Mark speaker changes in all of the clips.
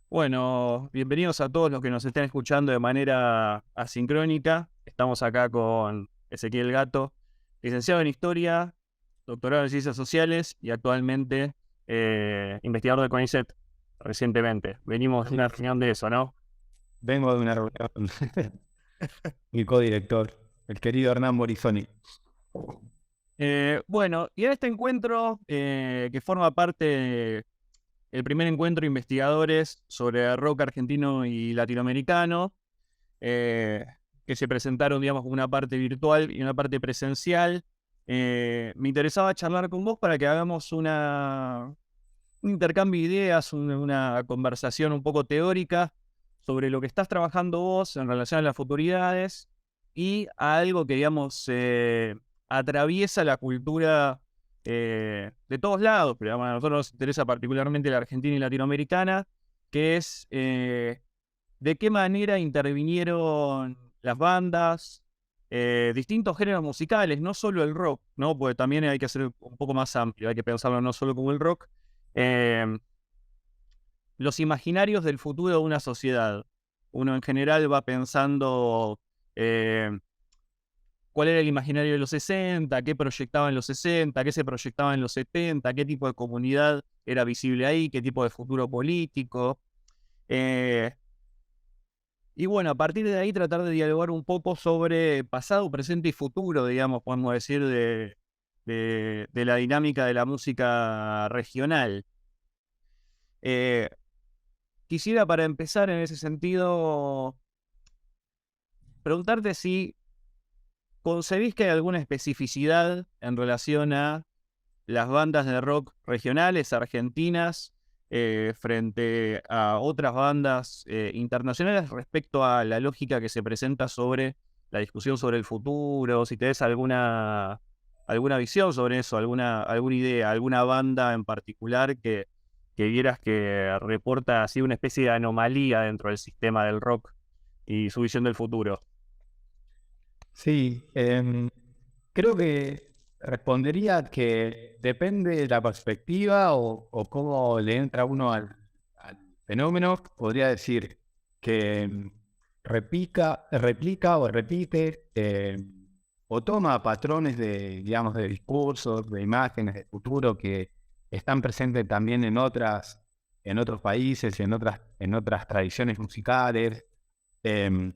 Speaker 1: Bueno, bienvenidos a todos los que nos estén escuchando de manera asincrónica. Estamos acá con Ezequiel Gato, licenciado en Historia, doctorado en Ciencias Sociales y actualmente investigador de CONICET recientemente. Venimos de una reunión de eso, ¿no?
Speaker 2: Vengo de una reunión con mi codirector, el querido Hernán Morizoni.
Speaker 1: Bueno, y en este encuentro que forma parte el primer encuentro de investigadores sobre rock argentino y latinoamericano, eh, que se presentaron, digamos, como una parte virtual y una parte presencial. Me interesaba charlar con vos para que hagamos un intercambio de ideas, una conversación un poco teórica sobre lo que estás trabajando vos en relación a las futuridades y a algo que, digamos, atraviesa la cultura de todos lados, pero bueno, a nosotros nos interesa particularmente la argentina y latinoamericana, que es de qué manera intervinieron las bandas, distintos géneros musicales, no solo el rock, ¿no? Porque también hay que hacer un poco más amplio, hay que pensarlo no solo como el rock, eh, los imaginarios del futuro de una sociedad. Uno en general va pensando eh, cuál era el imaginario de los 60, qué proyectaba en los 60, qué se proyectaba en los 70, qué tipo de comunidad era visible ahí, qué tipo de futuro político. Eh, Y bueno, a partir de ahí tratar de dialogar un poco sobre pasado, presente y futuro, digamos, podemos decir, de la dinámica de la música regional. Eh, Quisiera para empezar en ese sentido preguntarte si concebís que hay alguna especificidad en relación a las bandas de rock regionales argentinas frente a otras bandas internacionales respecto a la lógica que se presenta sobre la discusión sobre el futuro, si tenés alguna visión sobre eso, alguna idea, alguna banda en particular que vieras que reporta así una especie de anomalía dentro del sistema del rock y su visión del futuro.
Speaker 2: Sí, creo que respondería que depende de la perspectiva o cómo le entra uno al fenómeno. Podría decir que replica o repite o toma patrones de, digamos, de discursos, de imágenes, de futuro que están presentes también en otros países, en otras tradiciones musicales. em,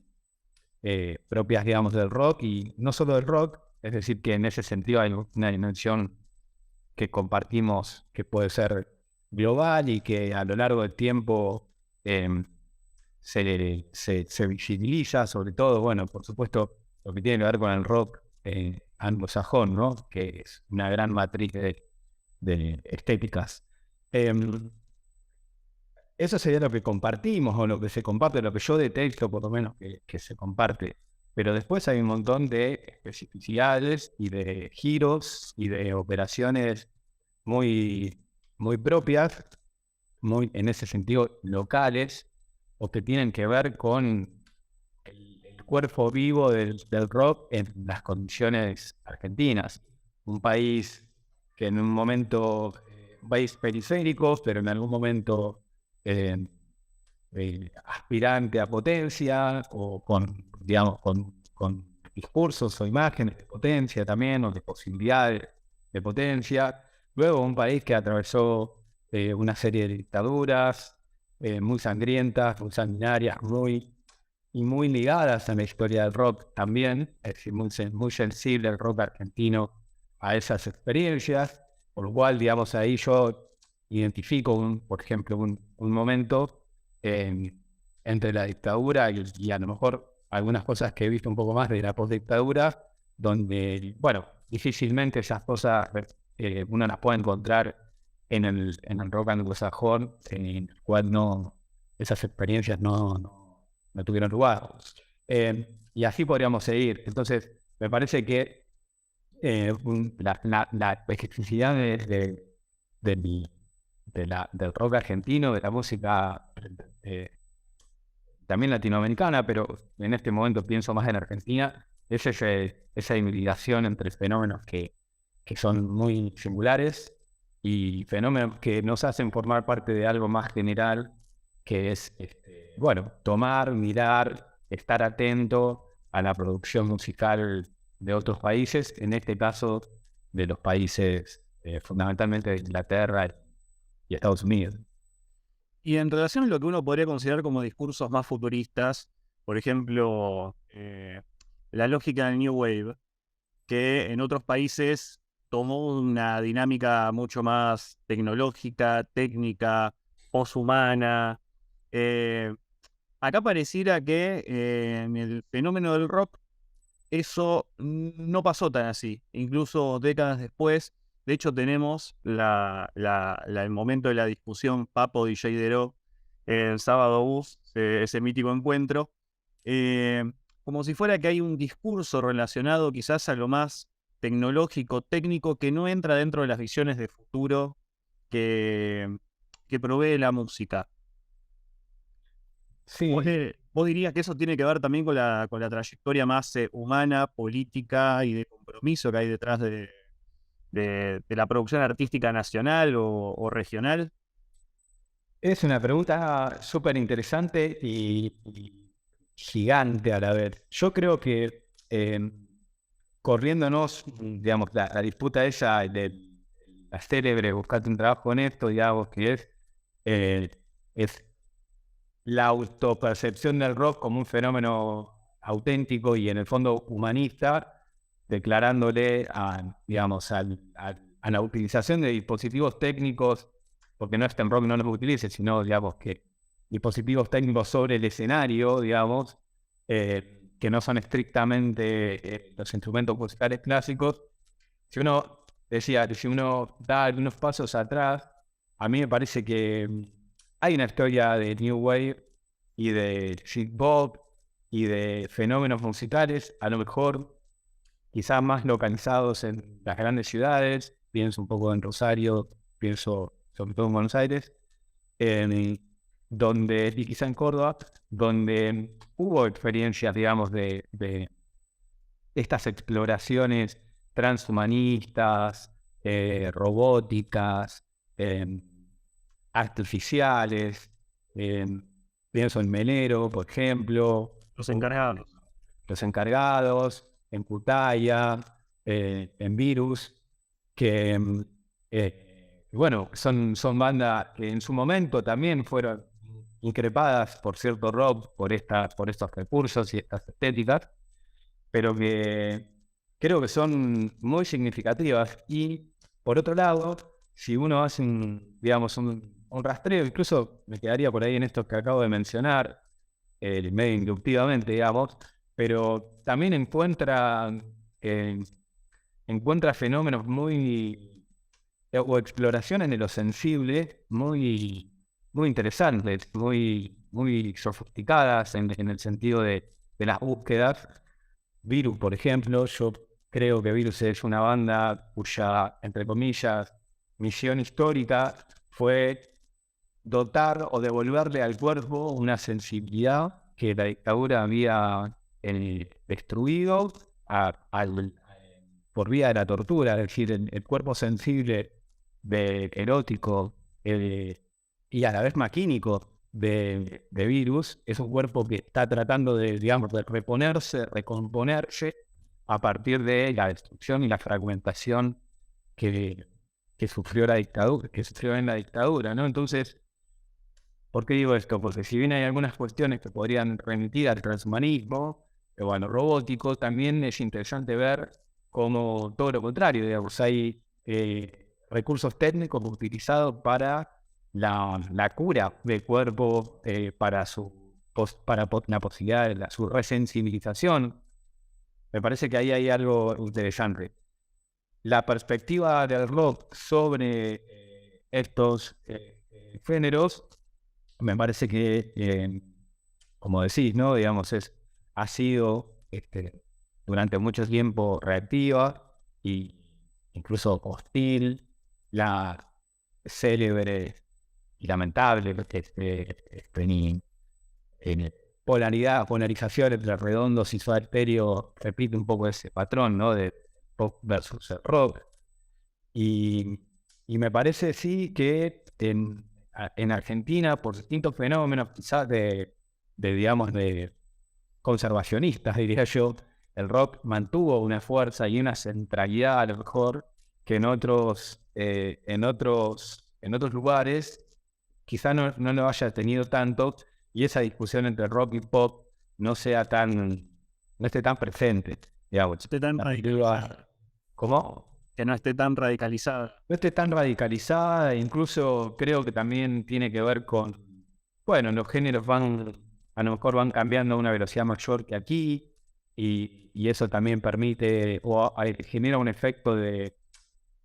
Speaker 2: Propias, digamos, del rock y no solo del rock, es decir, que en ese sentido hay una dimensión que compartimos que puede ser global y que a lo largo del tiempo eh, se visibiliza, sobre todo, bueno, por supuesto, lo que tiene que ver con el rock anglosajón, ¿no? Que es una gran matriz de estéticas. Em, Eso sería lo que compartimos o lo que se comparte, lo que yo detecto por lo menos que se comparte. Pero después hay un montón de especificidades y de giros y de operaciones muy, muy propias, muy en ese sentido locales, o que tienen que ver con el cuerpo vivo del rock en las condiciones argentinas. Un país que en un momento, un país periférico, pero en algún momento eh, aspirante a potencia o con, digamos, con discursos o imágenes de potencia también o de posibilidades de potencia. Luego un país que atravesó una serie de dictaduras muy sangrientas, muy sanguinarias, muy ligadas a la historia del rock también, es decir, muy sensible el rock argentino a esas experiencias, por lo cual, digamos, ahí yo identifico, por ejemplo, un momento eh, entre la dictadura y a lo mejor algunas cosas que he visto un poco más de la postdictadura, donde, bueno, difícilmente esas cosas uno las puede encontrar en el rock anglosajón, en el cual no, esas experiencias no tuvieron lugar. Y así podríamos seguir. Entonces, me parece que la especificidad del, del rock argentino, de la música eh, también latinoamericana, pero en este momento pienso más en Argentina, es esa hibridación entre fenómenos que son muy singulares y fenómenos que nos hacen formar parte de algo más general que es, bueno, tomar, mirar, estar atento a la producción musical de otros países, en este caso de los países fundamentalmente de Inglaterra y Estados Unidos.
Speaker 1: Y en relación a lo que uno podría considerar como discursos más futuristas, por ejemplo, la lógica del New Wave, que en otros países tomó una dinámica mucho más tecnológica, técnica, poshumana. Eh, Acá pareciera que en el fenómeno del rock eso no pasó tan así. Incluso décadas después, de hecho tenemos el momento de la discusión Papo DJ Deró, el sábado bus, ese mítico encuentro, eh, como si fuera que hay un discurso relacionado quizás a lo más tecnológico, técnico, que no entra dentro de las visiones de futuro que, que provee la música.
Speaker 2: Sí,
Speaker 1: ¿Vos dirías que eso tiene que ver también con la trayectoria más humana, política y de compromiso que hay detrás de la producción artística nacional o regional?
Speaker 2: es una pregunta súper interesante y gigante a la vez. Yo creo que corriéndonos, digamos, la disputa esa de la célebre buscarte un trabajo honesto, digamos, que eh, es la autopercepción del rock como un fenómeno auténtico y en el fondo humanista, declarándole digamos, a la utilización de dispositivos técnicos, porque no es que el rock no los utilice, sino, digamos, que dispositivos técnicos sobre el escenario, digamos, que no son estrictamente los instrumentos musicales clásicos. Si uno decía que si uno da algunos pasos atrás, a mí me parece que hay una historia de New Wave y de Synth Pop y de fenómenos musicales, a lo mejor quizás más localizados en las grandes ciudades. Pienso un poco en Rosario, pienso sobre todo en Buenos Aires, en y quizá en Córdoba, donde hubo experiencias, digamos, de estas exploraciones transhumanistas, robóticas, artificiales. Pienso en Melero, por ejemplo,
Speaker 1: Los encargados.
Speaker 2: Los Encargados, en Cutaya, en Virus, que, bueno, son bandas que en su momento también fueron increpadas por cierto rock, por estos recursos y estas estéticas, pero que creo que son muy significativas. Y por otro lado, si uno hace digamos, un rastreo, incluso me quedaría por ahí en esto que acabo de mencionar, medio inductivamente, digamos, pero también eh, encuentra fenómenos o exploraciones de lo sensible muy interesantes, muy sofisticadas en el sentido de las búsquedas. Virus, por ejemplo, yo creo que Virus es una banda cuya, entre comillas, misión histórica fue dotar o devolverle al cuerpo una sensibilidad que la dictadura había destruido por vía de la tortura, es decir, el cuerpo sensible, erótico y a la vez maquínico de Virus, es un cuerpo que está tratando de, digamos, de reponerse, recomponerse a partir de la destrucción y la fragmentación que, que sufrió la dictadura, que sufrió en la dictadura, ¿no? Entonces, ¿por qué digo esto? Porque si bien hay algunas cuestiones que podrían remitir al transhumanismo, bueno, robótico, también es interesante ver cómo todo lo contrario, digamos, hay recursos técnicos utilizados para la cura del cuerpo, para la posibilidad de su resensibilización. Me parece que ahí hay algo interesante. La perspectiva del rock sobre estos géneros me parece que, como decís, ¿no? Digamos, ha sido durante mucho tiempo reactiva e incluso hostil. La célebre y lamentable polarización entre redondos y Soda Stereo repite un poco ese patrón, ¿no? De pop versus el rock. Y, y me parece, sí, que en Argentina, por distintos fenómenos, quizás digamos, de conservacionistas, diría yo, el rock mantuvo una fuerza y una centralidad a lo mejor que en otros lugares quizá no lo haya tenido tanto, y esa discusión entre rock y pop no esté tan presente, digamos.
Speaker 1: Esté tan radicalizada.
Speaker 2: ¿Cómo?
Speaker 1: Que no esté tan radicalizada.
Speaker 2: No esté tan radicalizada, incluso creo que también tiene que ver con, bueno, los géneros a lo mejor van cambiando a una velocidad mayor que aquí, y eso también permite, genera un efecto de,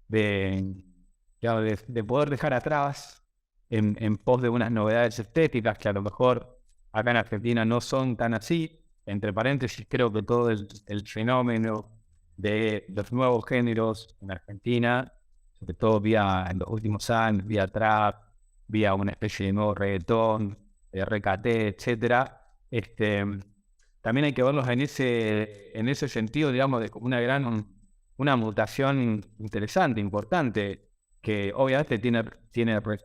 Speaker 2: digamos, de poder dejar atrás en pos de unas novedades estéticas que a lo mejor acá en Argentina no son tan así. Entre paréntesis, creo que todo el fenómeno de los nuevos géneros en Argentina, sobre todo en los últimos años, vía trap, vía una especie de nuevo reggaetón, RKT, etcétera, también hay que verlos en ese sentido, digamos, de como una mutación interesante, importante, que obviamente tiene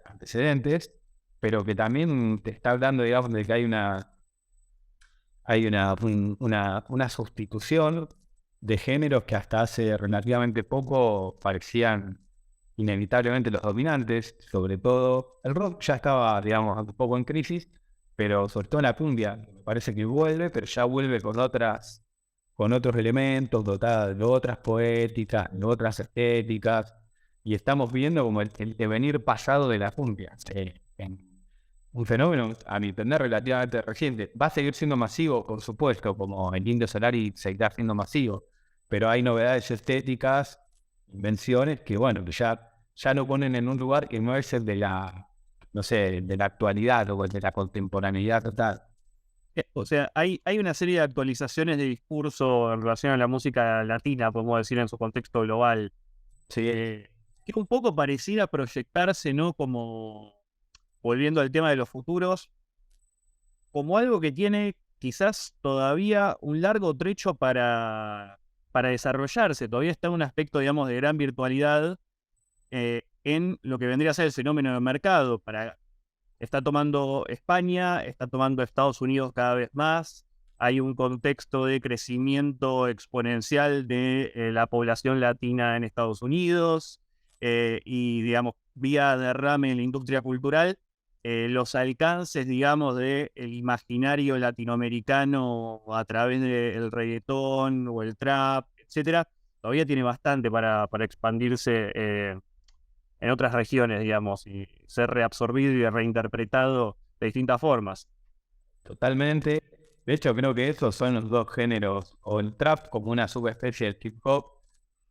Speaker 2: antecedentes, pero que también te está hablando, digamos, de que hay una sustitución de géneros que hasta hace relativamente poco parecían inevitablemente los dominantes. Sobre todo el rock ya estaba, digamos, un poco en crisis, pero sobre todo la cumbia, me parece que vuelve, pero ya vuelve con otros elementos, dotada de otras poéticas, de otras estéticas, y estamos viendo como el devenir pasado de la cumbia. Un fenómeno, a mi entender, relativamente reciente. Va a seguir siendo masivo, por supuesto, como el Indio Solari seguirá siendo masivo, pero hay novedades estéticas, invenciones que, bueno, que ya lo ponen en un lugar que no es el de no sé, de la actualidad o el de la contemporaneidad total.
Speaker 1: O sea, hay una serie de actualizaciones de discurso en relación a la música latina, podemos decir, en su contexto global,
Speaker 2: Sí,
Speaker 1: que un poco pareciera proyectarse, ¿no? Como, volviendo al tema de los futuros, como algo que tiene quizás todavía un largo trecho para desarrollarse. Todavía está en un aspecto, digamos, de gran virtualidad en lo que vendría a ser el fenómeno del mercado. Está tomando España, está tomando Estados Unidos cada vez más. Hay un contexto de crecimiento exponencial de la población latina en Estados Unidos y, digamos, vía derrame en la industria cultural, los alcances, digamos, del imaginario latinoamericano a través del reggaetón o el trap, etcétera, todavía tiene bastante para expandirse en otras regiones, digamos, y ser reabsorbido y reinterpretado de distintas formas.
Speaker 2: totalmente. De hecho, creo que esos son los dos géneros, o el trap como una subespecie del hip hop,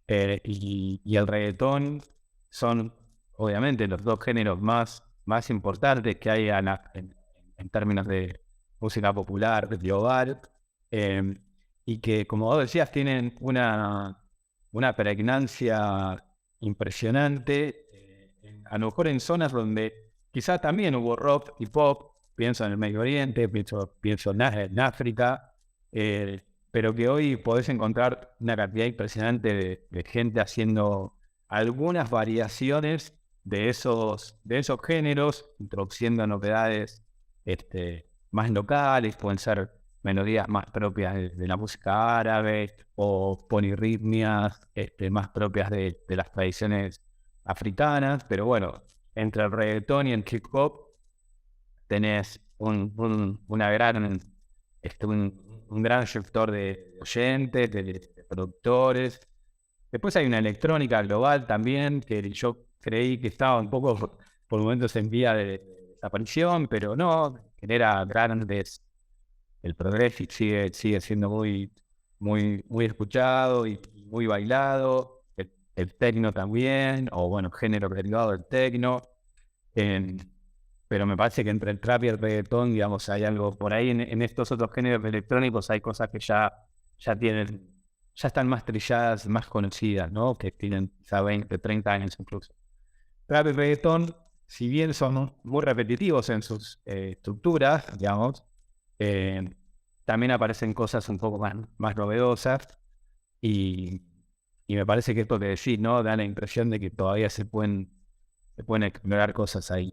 Speaker 2: y el reggaetón son obviamente los dos géneros más importantes que hay en términos de música popular global, eh, y que, como vos decías, tienen una pregnancia impresionante, a lo mejor en zonas donde quizás también hubo rock y pop. Pienso en el Medio Oriente, pienso en África, pero que hoy podés encontrar una cantidad impresionante de gente haciendo algunas variaciones de esos géneros, introduciendo novedades más locales. Pueden ser melodías más propias de la música árabe o polirritmias más propias de las tradiciones africanas, pero bueno, entre el reggaetón y el hip hop tenés un gran sector de oyentes, de productores. Después hay una electrónica global también, que yo creí que estaba un poco por momentos en vía de desaparición, pero no, genera grandes. El progressive sigue siendo muy escuchado y muy bailado. El techno también, o bueno, género derivado del techno. Pero me parece que entre el trap y el reggaetón, digamos, hay algo por ahí en estos otros géneros electrónicos. Hay cosas que ya están más trilladas, más conocidas, ¿no? Que tienen quizá 20, 30 años incluso. Trap y reggaetón, si bien son muy repetitivos en sus estructuras, digamos, también aparecen cosas un poco más novedosas, y me parece que esto que decís, ¿no? Da la impresión de que todavía se pueden explorar cosas ahí.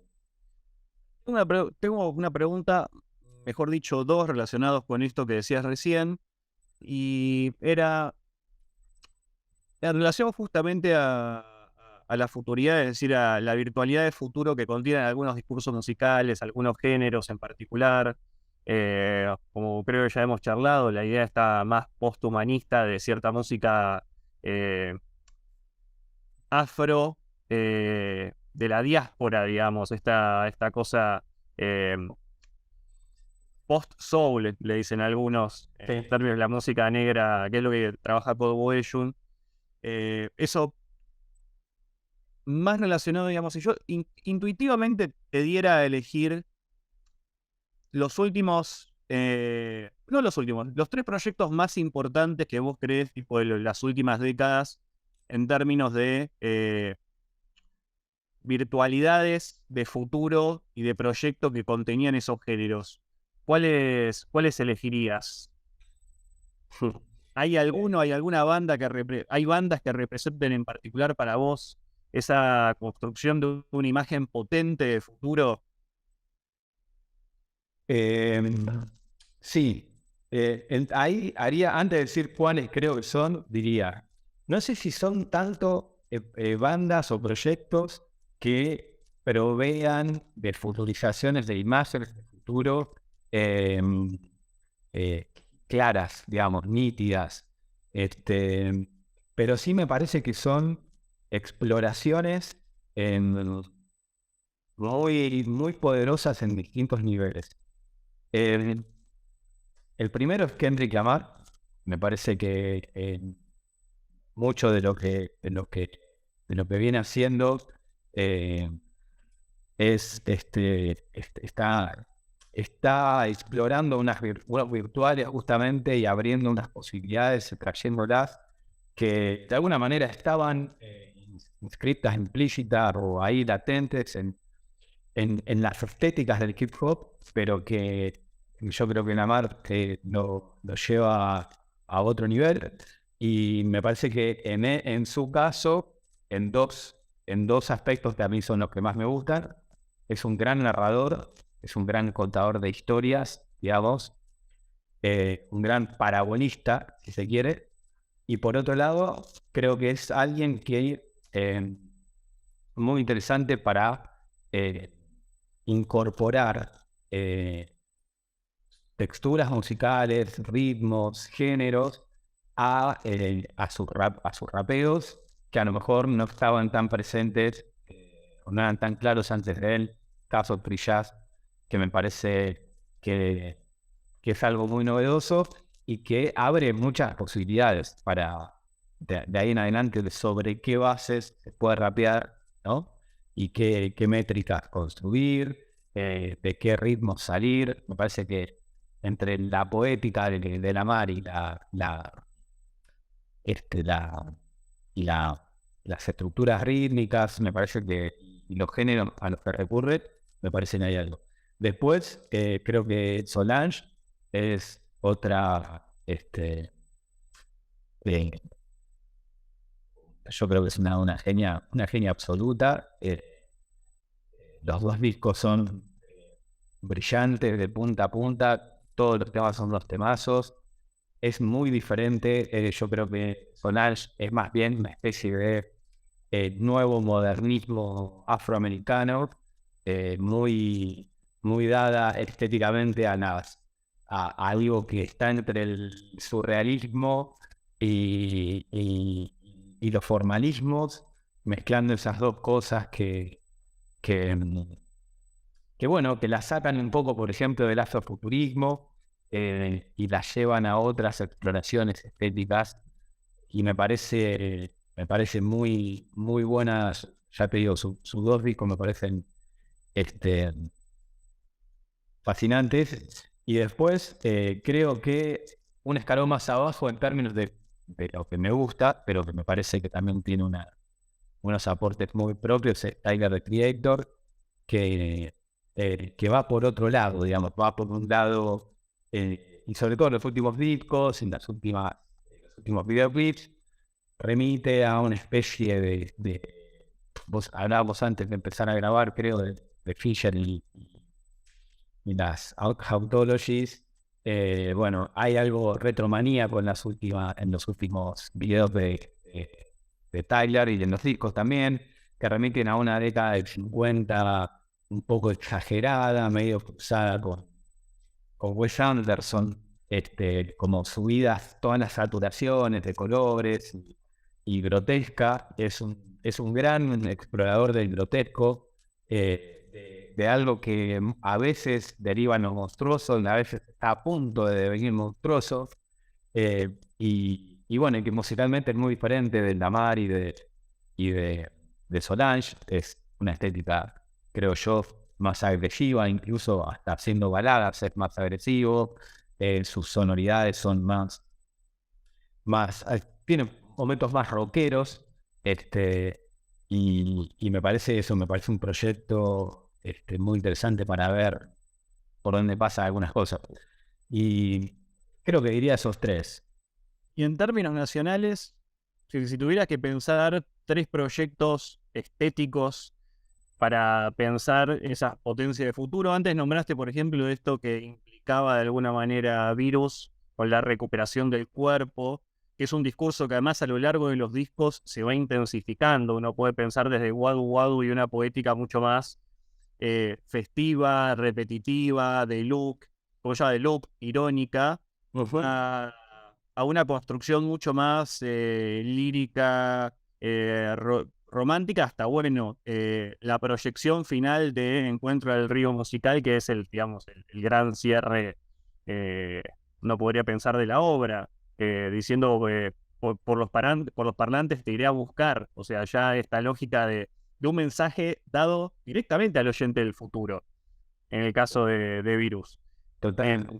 Speaker 1: Tengo una pregunta, mejor dicho, dos relacionados con esto que decías recién, y era en relación justamente a la futuridad, es decir, a la virtualidad de futuro que contienen algunos discursos musicales, algunos géneros en particular. Como creo que ya hemos charlado, la idea está más posthumanista de cierta música eh, afro, de la diáspora, digamos, esta cosa eh, post-soul, le dicen algunos, en
Speaker 2: Sí.
Speaker 1: términos de la música negra, que es lo que trabaja Paul Boyejun. Eso más relacionado, digamos, si yo intuitivamente te diera a elegir los últimos, no los últimos, los tres proyectos más importantes que vos crees, tipo de las últimas décadas, en términos de virtualidades de futuro y de proyecto que contenían esos géneros, ¿cuáles elegirías? ¿Hay alguna banda hay bandas que representen en particular para vos esa construcción de una imagen potente de futuro?
Speaker 2: Eh, sí, ahí haría, antes de decir cuáles creo que son, diría, no sé si son tanto bandas o proyectos que provean de futurizaciones de imágenes de futuro eh, eh, claras, digamos, nítidas, pero sí me parece que son exploraciones en- muy poderosas en distintos niveles. El, el primero es Kendrick Lamar. Me parece que mucho de lo que viene haciendo eh, está explorando unas virtuales justamente y abriendo unas posibilidades, trayéndolas que de alguna manera estaban inscritas, implícitas o ahí latentes en las estéticas del hip hop, pero que yo creo que Lamar lo lleva a otro nivel. Y me parece que en su caso, en dos aspectos que a mí son los que más me gustan, es un gran narrador, es un gran contador de historias, digamos, un gran parabolista, si se quiere. Y por otro lado, creo que es alguien que muy interesante para incorporar texturas musicales, ritmos, géneros a sus rapeos que a lo mejor no estaban tan presentes o no eran tan claros antes de él. Caso Trillas, que me parece que, que es algo muy novedoso y que abre muchas posibilidades para de ahí en adelante de sobre qué bases se puede rapear, ¿no? Y qué métricas construir, de qué ritmos salir. Me parece que entre la poética de la mar y este, la, y las estructuras rítmicas, me parece que y los géneros a los que recurre, me parecen ahí algo. Después, creo que Solange es otra, eh, yo creo que es una genia absoluta. Los dos discos son brillantes de punta a punta, todos los temas son los temazos. Es muy diferente, yo creo que Solange es más bien una especie de nuevo modernismo afroamericano, muy dada estéticamente a algo que está entre el surrealismo y los formalismos, mezclando esas dos cosas que, que bueno, que la sacan un poco, por ejemplo, del afrofuturismo y la llevan a otras exploraciones estéticas y me parece muy buenas, ya te digo, sus dos discos me parecen este, fascinantes. Y después creo que un escalón más abajo en términos de lo que me gusta, pero que me parece que también tiene unos aportes muy propios, es Tyler, the Creator, que va por otro lado, digamos, va por un lado, y sobre todo en los últimos discos, en los últimos videoclips, remite a una especie vos hablábamos antes de empezar a grabar, creo, de Fisher las Outologies. Bueno, hay algo retromaníaco en los últimos videos de Tyler y en los discos también, que remiten a una década del 50 un poco exagerada, medio cruzada con Wes Anderson, como subidas todas las saturaciones de colores y grotesca. Es un gran explorador del grotesco, de algo que a veces deriva en lo monstruoso, a veces está a punto de devenir monstruoso, y bueno, que musicalmente es muy diferente del Damar y de Solange. Es una estética, creo yo, más agresiva, incluso hasta haciendo baladas es más agresivo. Sus sonoridades son tienen momentos más rockeros, y me parece eso, me parece un proyecto muy interesante para ver por dónde pasan algunas cosas. Y creo que diría esos tres.
Speaker 1: Y en términos nacionales, si tuvieras que pensar 3 proyectos estéticos para pensar esa potencia de futuro, antes nombraste, por ejemplo, esto que implicaba de alguna manera Virus con la recuperación del cuerpo, que es un discurso que además a lo largo de los discos se va intensificando. Uno puede pensar desde Wadu Wadu y una poética mucho más festiva, repetitiva, de look, como ya de look, irónica, a una construcción mucho más lírica, romántica, hasta bueno, la proyección final de Encuentro del Río Musical, que es digamos, el gran cierre, uno podría pensar de la obra, diciendo por los parlantes te iré a buscar, o sea, ya esta lógica de un mensaje dado directamente al oyente del futuro, en el caso de Virus.
Speaker 2: Totalmente.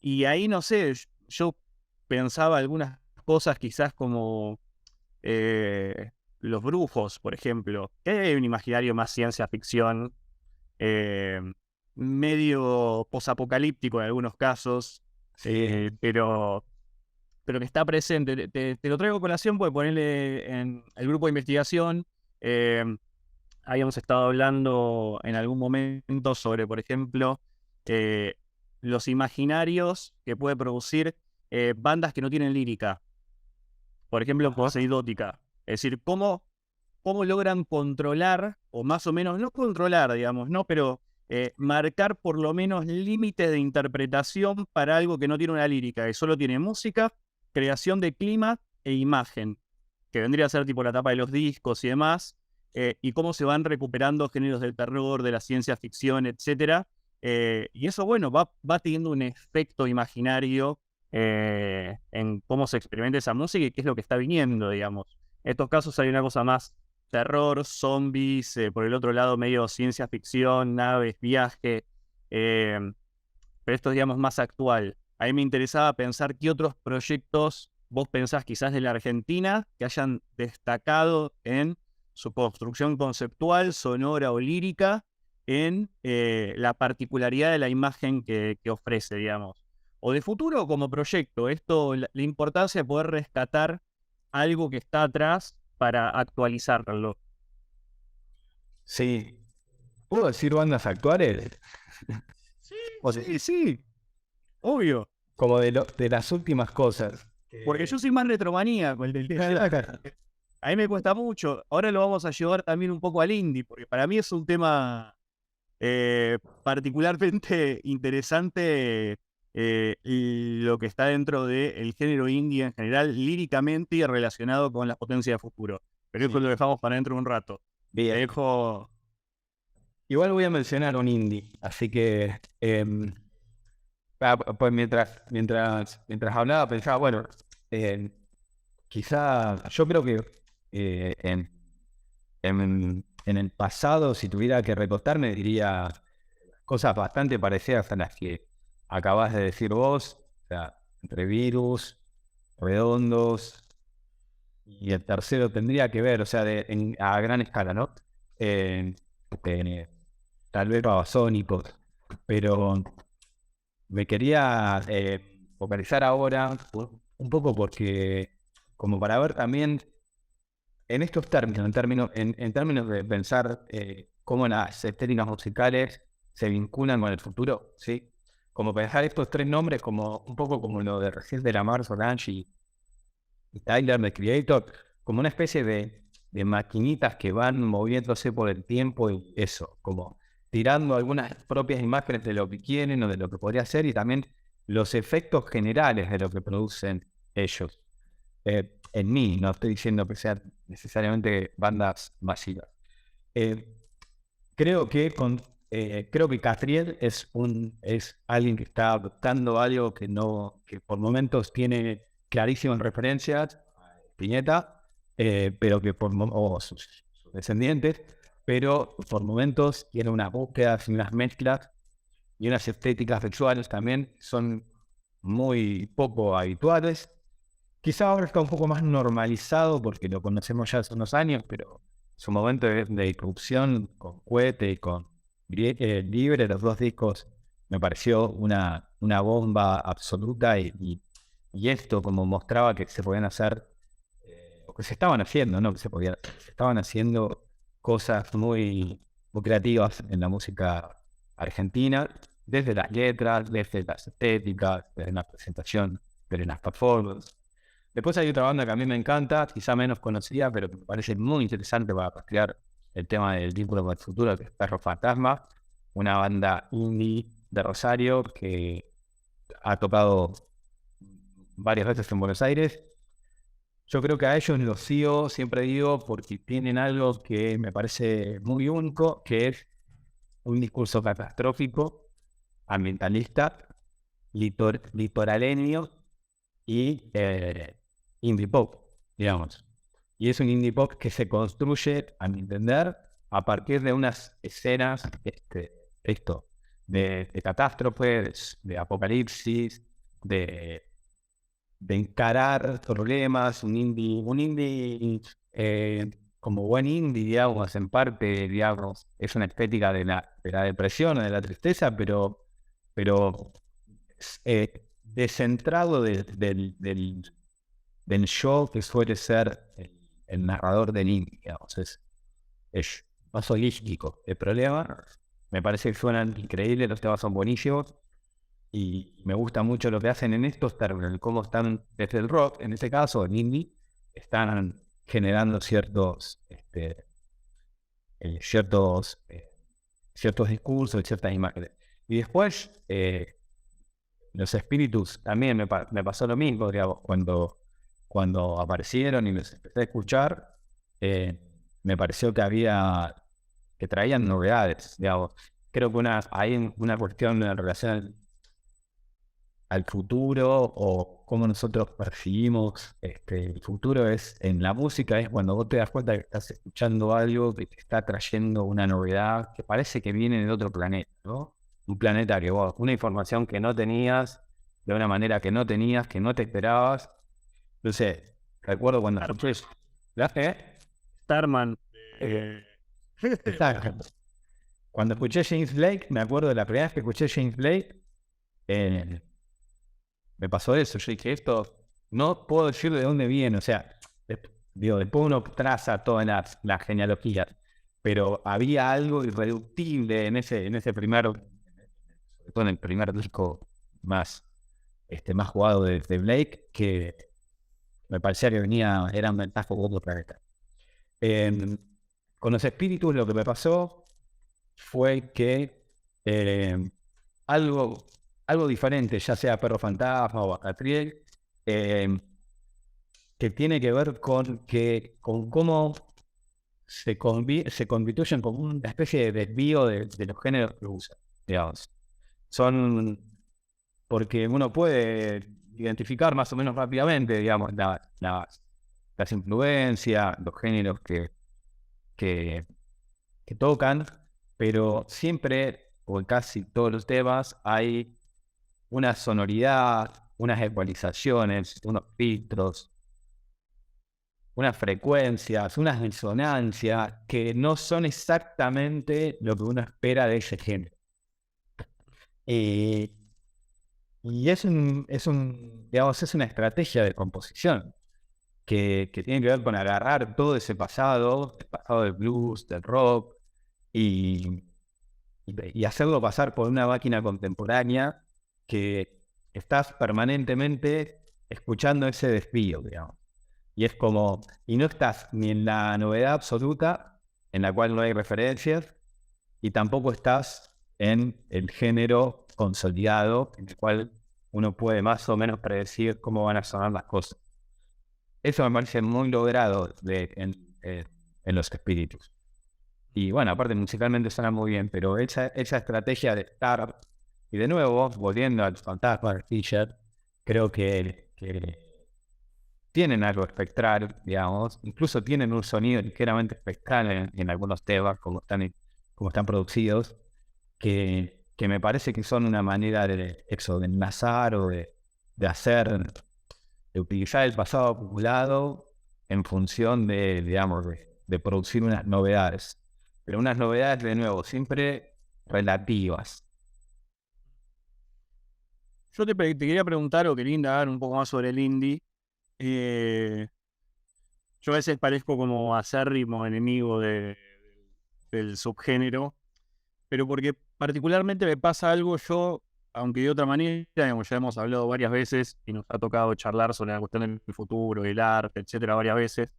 Speaker 1: Y ahí, no sé, yo pensaba algunas cosas quizás como Los Brujos, por ejemplo, que hay un imaginario más ciencia ficción, eh, medio posapocalíptico en algunos casos, pero que está presente. Te lo traigo a colación porque ponerle en el grupo de investigación, eh, habíamos estado hablando en algún momento sobre, por ejemplo, eh, los imaginarios que puede producir bandas que no tienen lírica. Por ejemplo, Poseidótica. Es decir, cómo logran controlar, o más o menos, no controlar, digamos, ¿no? Pero marcar por lo menos límites de interpretación para algo que no tiene una lírica, que solo tiene música, creación de clima e imagen, que vendría a ser tipo la tapa de los discos y demás, y cómo se van recuperando géneros del terror, de la ciencia ficción, etcétera. Y eso, bueno, va teniendo un efecto imaginario en cómo se experimenta esa música y qué es lo que está viniendo, digamos. En estos casos hay una cosa más terror, zombies, por el otro lado medio ciencia ficción, naves, viaje, pero esto es, digamos, más actual. A mí me interesaba pensar qué otros proyectos vos pensás quizás de la Argentina que hayan destacado en su construcción conceptual, sonora o lírica, en la particularidad de la imagen que ofrece, digamos. O de futuro como proyecto, la importancia de poder rescatar algo que está atrás para actualizarlo.
Speaker 2: Sí. ¿Puedo decir bandas actuales?
Speaker 1: Sí,
Speaker 2: O sea,
Speaker 1: sí, obvio.
Speaker 2: como de las últimas cosas.
Speaker 1: Porque yo soy más retromaníaco, el del tema. A mí me cuesta mucho. Ahora lo vamos a llevar también un poco al indie, porque para mí es un tema particularmente interesante, y lo que está dentro del género indie en general, líricamente y relacionado con las potencias de futuro. Pero eso lo dejamos para dentro de un rato. Te
Speaker 2: Bien.
Speaker 1: dejo.
Speaker 2: Igual voy a mencionar un indie, así que pues mientras hablaba pensaba, bueno, quizá yo creo que en el pasado, si tuviera que recostarme, diría cosas bastante parecidas a las que acabas de decir vos, o sea, entre Virus, Redondos, y el tercero tendría que ver, o sea, a gran escala, ¿no? Eh, Tal vez babasónicos, pero me quería focalizar ahora un poco porque, como para ver también en estos términos, en términos de pensar cómo las estéticas musicales se vinculan con el futuro, ¿sí? Como pensar estos tres nombres como un poco como lo de recién de Lamar, Solange y Tyler, The Creator, como una especie de maquinitas que van moviéndose por el tiempo y eso, como tirando algunas propias imágenes de lo que quieren o de lo que podría ser y también los efectos generales de lo que producen ellos. En mí, no estoy diciendo que sean necesariamente bandas masivas. Eh, creo que Catriel es alguien que está adoptando algo que por momentos tiene clarísimas referencias a Spinetta, pero que o sus descendientes, pero por momentos tiene unas búsquedas y unas mezclas y unas estéticas sexuales también son muy poco habituales. Quizá ahora está un poco más normalizado porque lo conocemos ya hace unos años, pero su momento de irrupción con Cohete y con Libre, los dos discos, me pareció una bomba absoluta y esto como mostraba que se podían hacer, o que se estaban haciendo, ¿no? Que se estaban haciendo cosas muy creativas en la música argentina, desde las letras, desde las estéticas, desde la presentación, desde las performances. Después hay otra banda que a mí me encanta, quizá menos conocida, pero que me parece muy interesante para rastrear el tema del vínculo con el futuro, que es Perro Fantasma, una banda indie de Rosario que ha tocado varias veces en Buenos Aires. Yo creo que a ellos los sigo, siempre digo, porque tienen algo que me parece muy único, que es un discurso catastrófico, ambientalista, litoraleño y indie pop, digamos. Y es un indie pop que se construye, a mi entender, a partir de unas escenas esto, de catástrofes, de apocalipsis, de, de encarar problemas, un indie como buen indie, digamos, en parte, digamos, es una estética de la depresión o de la tristeza, pero descentrado del yo que suele ser el narrador del indie, digamos, es más holístico. El problema, me parece que suenan increíbles, los temas son buenísimos y me gusta mucho lo que hacen en estos términos, cómo están desde el rock, en este caso, el indie, están generando ciertos discursos, ciertas imágenes. Y después, los espíritus también me pasó lo mismo, digamos, cuando aparecieron y los empecé a escuchar, me pareció que traían novedades, digamos. Creo que hay una cuestión en relación al futuro o cómo nosotros percibimos el futuro es en la música, es cuando vos te das cuenta que estás escuchando algo que te está trayendo una novedad que parece que viene de otro planeta, ¿no? Un planeta que vos, una información que no tenías, de una manera que no tenías, que no te esperabas. No sé, recuerdo cuando escuché eso.
Speaker 1: Starman.
Speaker 2: Exacto. Cuando escuché James Blake, me acuerdo de la primera vez que escuché James Blake, me pasó eso. Yo dije, esto no puedo decir de dónde viene. O sea, después uno traza todas las genealogías, pero había algo irreductible en ese primero, sobre todo en el primer disco más jugado de Blake, que me parecía que era un ventaja por otro planeta. Con los espíritus lo que me pasó fue que algo diferente, ya sea Perro Fantasma o Catriel, que tiene que ver con cómo se constituyen como una especie de desvío de los géneros que usan, digamos. Son porque uno puede identificar más o menos rápidamente, digamos, las influencias, los géneros que tocan, pero siempre, o en casi todos los temas, hay una sonoridad, unas ecualizaciones, unos filtros, unas frecuencias, unas disonancias que no son exactamente lo que uno espera de ese género. Y digamos, es una estrategia de composición que tiene que ver con agarrar todo ese pasado, el pasado del blues, del rock, y y hacerlo pasar por una máquina contemporánea que estás permanentemente escuchando ese desvío, digamos. Y es como, y no estás ni en la novedad absoluta, en la cual no hay referencias, y tampoco estás en el género consolidado, en el cual uno puede más o menos predecir cómo van a sonar las cosas. Eso me parece muy logrado en los espíritus. Y bueno, aparte musicalmente suena muy bien, pero esa estrategia de estar, y de nuevo, volviendo al fantasma de Fisher, creo que tienen algo espectral, digamos, incluso tienen un sonido ligeramente espectral en algunos temas, como están producidos, que me parece que son una manera de enlazar o de hacer, de utilizar el pasado acumulado en función digamos, de producir unas novedades. Pero unas novedades, de nuevo, siempre relativas.
Speaker 1: Yo te quería preguntar o quería indagar un poco más sobre el indie. Yo a veces parezco como acérrimo enemigo del subgénero, pero porque particularmente me pasa algo yo, aunque de otra manera, digamos, ya hemos hablado varias veces y nos ha tocado charlar sobre la cuestión del futuro, el arte, etcétera, varias veces,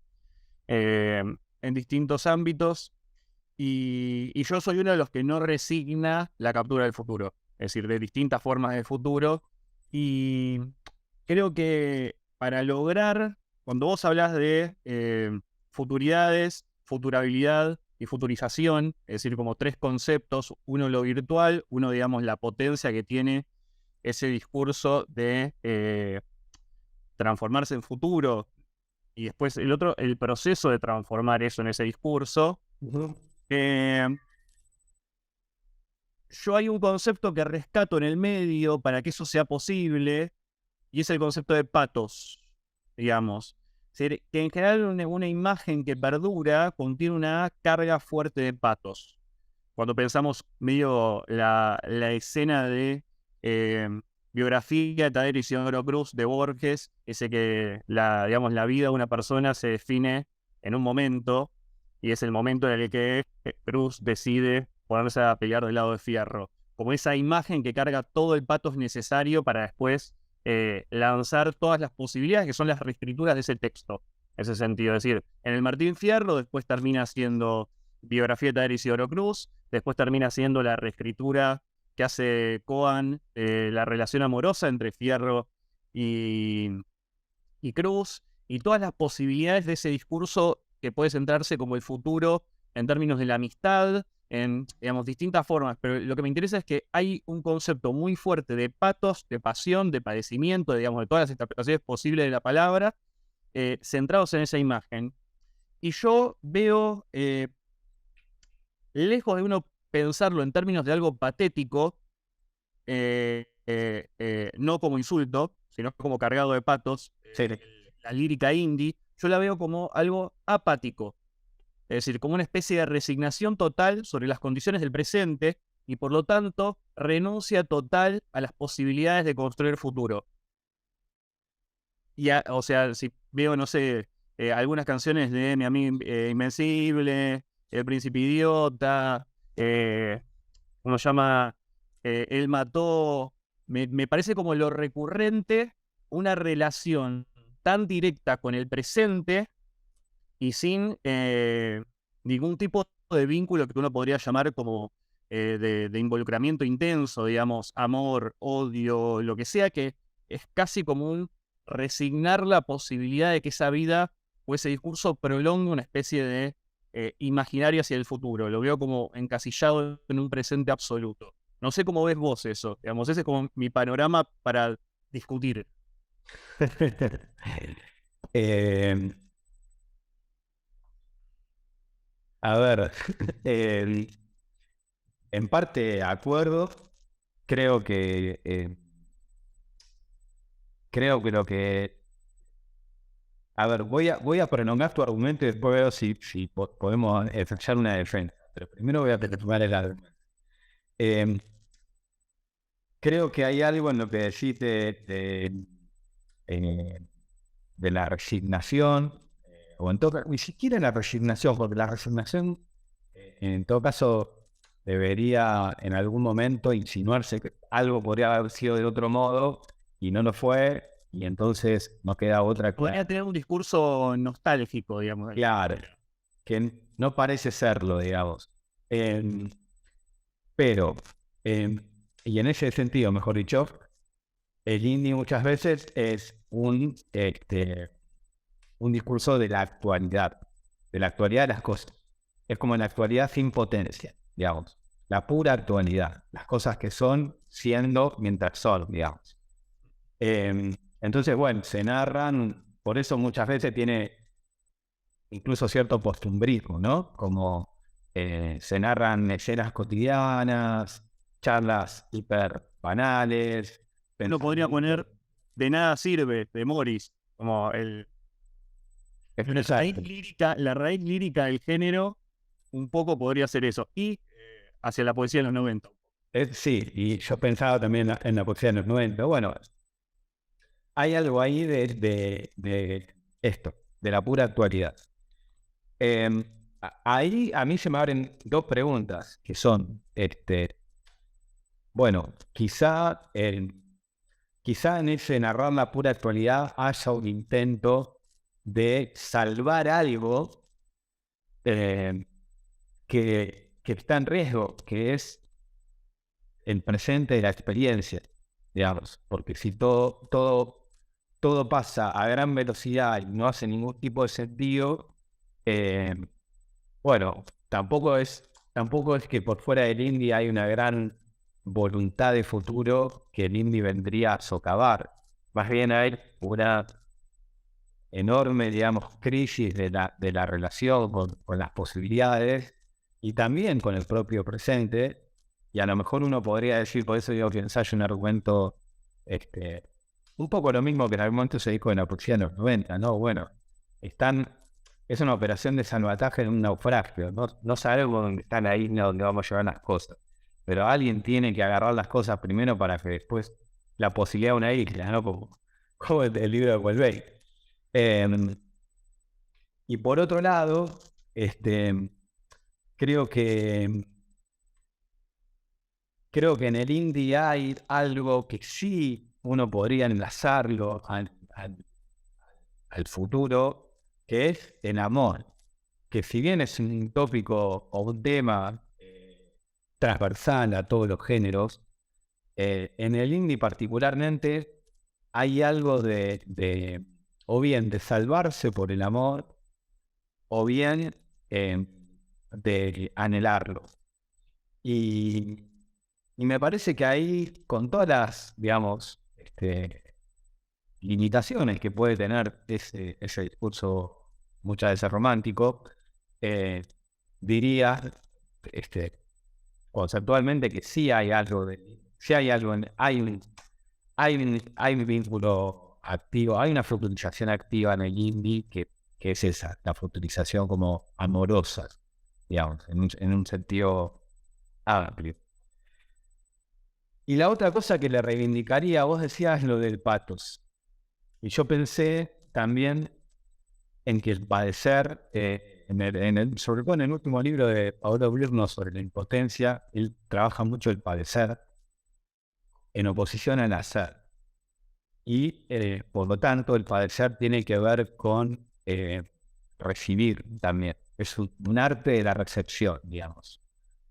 Speaker 1: en distintos ámbitos, y yo soy uno de los que no resigna la captura del futuro, es decir, de distintas formas de futuro, y creo que para lograr, cuando vos hablas de futuridades, futurabilidad y futurización, es decir, como tres conceptos, uno lo virtual, uno, digamos, la potencia que tiene ese discurso de transformarse en futuro, y después el otro, el proceso de transformar eso en ese discurso. eh, yo hay un concepto que rescato en el medio para que eso sea posible, y es el concepto de patos, digamos. Es decir, que en general una imagen que perdura contiene una carga fuerte de patos. Cuando pensamos medio la escena de eh, biografía de Tadeo Isidoro Cruz de Borges, ese que digamos, la vida de una persona se define en un momento, y es el momento en el que Cruz decide ponerse a pelear del lado de Fierro. Como esa imagen que carga todo el patos necesario para después lanzar todas las posibilidades que son las reescrituras de ese texto. En ese sentido, es decir, en el Martín Fierro después termina siendo biografía de Tadeo Isidoro Cruz, después termina siendo la reescritura que hace Coan, la relación amorosa entre Fierro y, y Cruz, y todas las posibilidades de ese discurso que puede centrarse como el futuro en términos de la amistad, en, digamos, distintas formas, pero lo que me interesa es que hay un concepto muy fuerte de patos, de pasión, de padecimiento, digamos, de todas las interpretaciones posibles de la palabra, centrados en esa imagen. Y yo veo, lejos de uno pensarlo en términos de algo patético, no como insulto, sino como cargado de patos,
Speaker 2: Sí.
Speaker 1: la lírica indie, yo la veo como algo apático. Es decir, como una especie de resignación total sobre las condiciones del presente y por lo tanto renuncia total a las posibilidades de construir futuro. Y o sea, si veo, no sé, algunas canciones de Mi Amigo Invencible, El Príncipe Idiota, uno llama Él Mató, me parece como lo recurrente, una relación tan directa con el presente y sin ningún tipo de vínculo que uno podría llamar como de involucramiento intenso, digamos, amor, odio, lo que sea, que es casi como un resignar la posibilidad de que esa vida o ese discurso prolongue una especie de imaginario hacia el futuro. Lo veo como encasillado en un presente absoluto. No sé cómo ves vos eso, digamos, ese es como mi panorama para discutir.
Speaker 2: Eh, a ver, eh, en parte acuerdo, creo que lo que... A ver, voy a prolongar tu argumento y después veo si podemos ensayar una defensa. Pero primero voy a tomar el argumento. Eh, Creo que hay algo en lo que decís eh, de la resignación, o en todo caso, ni siquiera la resignación, porque la resignación, en todo caso, debería en algún momento insinuarse que algo podría haber sido de otro modo y no lo fue, y entonces no queda otra
Speaker 1: Podría tener un discurso nostálgico, digamos.
Speaker 2: claro, que no parece serlo, digamos. Em, pero, y en ese sentido, mejor dicho, el indie muchas veces es un discurso de la actualidad de las cosas. Es como la actualidad sin potencia, digamos. La pura actualidad. Las cosas que son siendo mientras son, digamos. Entonces, bueno, se narran, por eso muchas veces tiene incluso cierto costumbrismo, ¿no? Como se narran escenas cotidianas, charlas hiper banales.
Speaker 1: Uno podría poner De nada sirve, de Morris, como la raíz lírica del género, un poco podría ser eso. Y hacia la poesía de los 90.
Speaker 2: Sí, y yo pensaba también en la poesía de los 90. Bueno, hay algo ahí de esto, de la pura actualidad. Ahí a mí se me abren dos preguntas, que son, bueno, quizá en ese narrar la pura actualidad haya un intento de salvar algo que está en riesgo, que es el presente de la experiencia, digamos, porque si todo pasa a gran velocidad y no hace ningún tipo de sentido, bueno, tampoco es que por fuera del indie hay una gran voluntad de futuro que el indie vendría a socavar. Más bien hay una enorme, digamos, crisis de la relación con las posibilidades y también con el propio presente. Y a lo mejor uno podría decir, por eso digo que ensayo un argumento, un poco lo mismo que en algún momento se dijo en la poesía de los 90, ¿no? Bueno, es una operación de salvataje en un naufragio, no sabemos dónde está la isla donde vamos a llevar las cosas, pero alguien tiene que agarrar las cosas primero para que después la posibilidad de una isla, ¿no? Como el libro de Welbeck. Y por otro lado, creo que en el indie hay algo que sí uno podría enlazarlo al futuro, que es el amor, que si bien es un tópico o un tema transversal a todos los géneros, en el indie particularmente hay algo o bien de salvarse por el amor, o bien de anhelarlo. Y me parece que ahí, con todas las, digamos, limitaciones que puede tener ese discurso muchas veces romántico, diría conceptualmente que sí hay algo hay un vínculo activo, hay una futurización activa en el indie que es esa, la futurización como amorosa, digamos, en un sentido amplio. Y la otra cosa que le reivindicaría, vos decías lo del pathos. Y yo pensé también en que el padecer, sobre todo en el último libro de Paolo Brno sobre la impotencia, él trabaja mucho el padecer en oposición al hacer. Y por lo tanto, el padecer tiene que ver con recibir también. Es un arte de la recepción, digamos,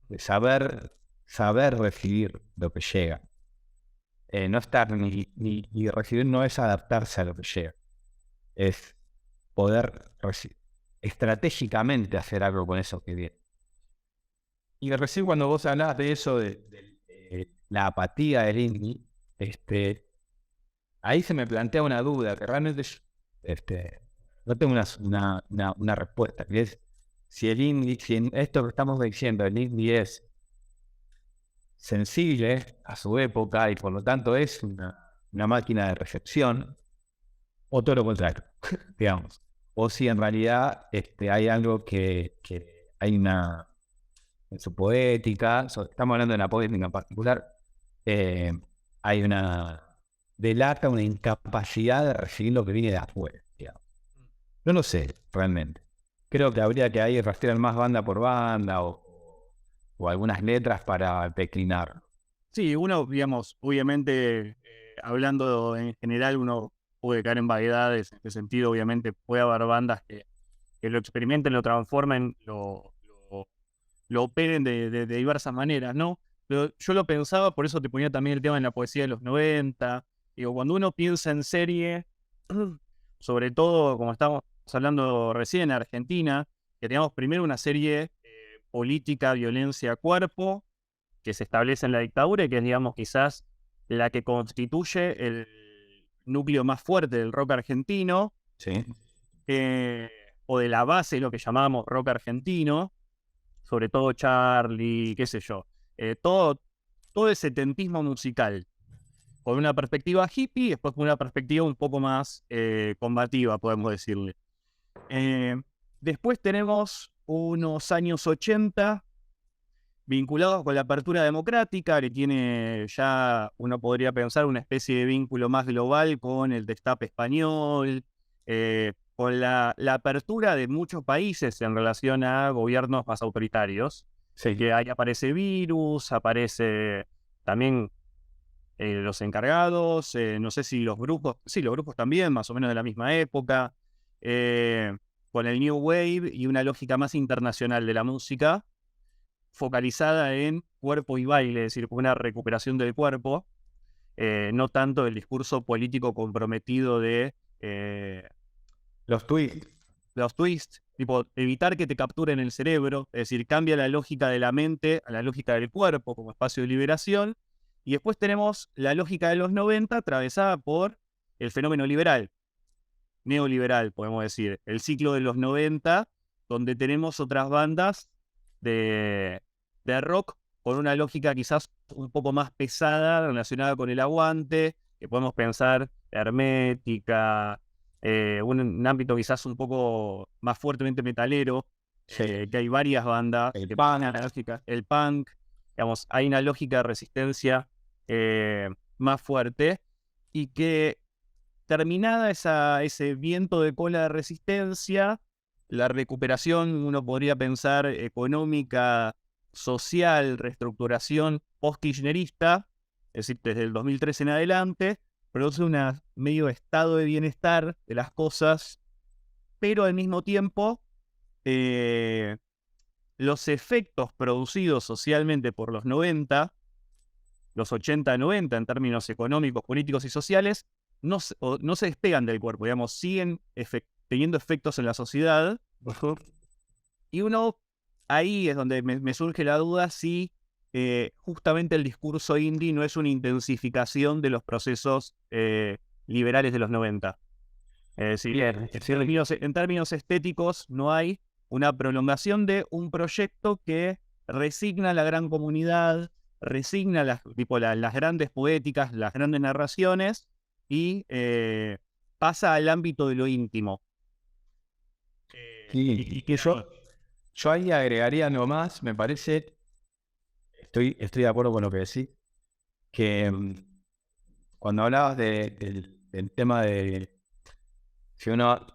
Speaker 2: de saber recibir lo que llega. No estar ni recibir no es adaptarse a lo que llega, es poder estratégicamente hacer algo con eso que viene. Y recién cuando vos hablabas de eso, de la apatía del indie, ahí se me plantea una duda que realmente no tengo una respuesta, que es si el indie, si en esto que estamos diciendo, el indie es sensible a su época y por lo tanto es una máquina de recepción, o todo lo contrario, digamos. O si en realidad hay algo que hay en su poética, estamos hablando de la poética en particular, hay delata una incapacidad de recibir lo que viene de afuera, digamos. No lo sé, realmente. Creo que habría que ahí rastrear más banda por banda o o algunas letras para declinar.
Speaker 1: Sí, uno, digamos, obviamente, hablando en general, uno puede caer en vaguedades. En este sentido, obviamente, puede haber bandas que lo experimenten, lo transformen, lo operen de diversas maneras, ¿no? Pero yo lo pensaba, por eso te ponía también el tema en la poesía de los 90. Digo, cuando uno piensa en serie, sobre todo, como estábamos hablando recién, en Argentina, que teníamos primero una serie política, violencia, cuerpo, que se establece en la dictadura y que es, digamos, quizás la que constituye el núcleo más fuerte del rock argentino,
Speaker 2: Sí.
Speaker 1: o de la base de lo que llamamos rock argentino, sobre todo Charlie, qué sé yo, todo ese setentismo musical, con una perspectiva hippie y después con una perspectiva un poco más combativa, podemos decirle. Eh, Después tenemos unos años 80 vinculados con la apertura democrática, que tiene ya, uno podría pensar, una especie de vínculo más global con el destape español, con la apertura de muchos países en relación a gobiernos más autoritarios,
Speaker 2: Sí.
Speaker 1: que ahí aparece Virus, aparece también los encargados, no sé si los grupos, sí, los grupos también, más o menos de la misma época, con el New Wave y una lógica más internacional de la música, focalizada en cuerpo y baile, es decir, una recuperación del cuerpo, no tanto el discurso político comprometido de
Speaker 2: Los tweets.
Speaker 1: los twists, tipo evitar que te capturen el cerebro, es decir, cambia la lógica de la mente a la lógica del cuerpo como espacio de liberación. Y después tenemos la lógica de los 90 atravesada por el fenómeno liberal, neoliberal, podemos decir, el ciclo de los 90, donde tenemos otras bandas de rock con una lógica quizás un poco más pesada relacionada con el aguante, que podemos pensar Hermética, un ámbito quizás un poco más fuertemente metalero,
Speaker 2: Sí.
Speaker 1: que hay varias bandas,
Speaker 2: El
Speaker 1: que
Speaker 2: punk.
Speaker 1: el punk, digamos, hay una lógica de resistencia más fuerte y que terminada ese viento de cola de resistencia, la recuperación, uno podría pensar, económica, social, reestructuración post-kirchnerista, es decir, desde el 2013 en adelante, produce un medio estado de bienestar de las cosas, pero al mismo tiempo los efectos producidos socialmente por los 90, los 80-90 en términos económicos, políticos y sociales, no se despegan del cuerpo, digamos, siguen teniendo efectos en la sociedad. Y uno, ahí es donde me surge la duda si justamente el discurso indie no es una intensificación de los procesos liberales de los 90. Es decir,
Speaker 2: Bien.
Speaker 1: en términos estéticos no hay una prolongación de un proyecto que resigna a la gran comunidad, resigna las grandes poéticas, las grandes narraciones y pasa al ámbito de lo íntimo.
Speaker 2: Sí, y que yo ahí agregaría nomás, me parece, estoy de acuerdo con lo que decís, que cuando hablabas del tema de si uno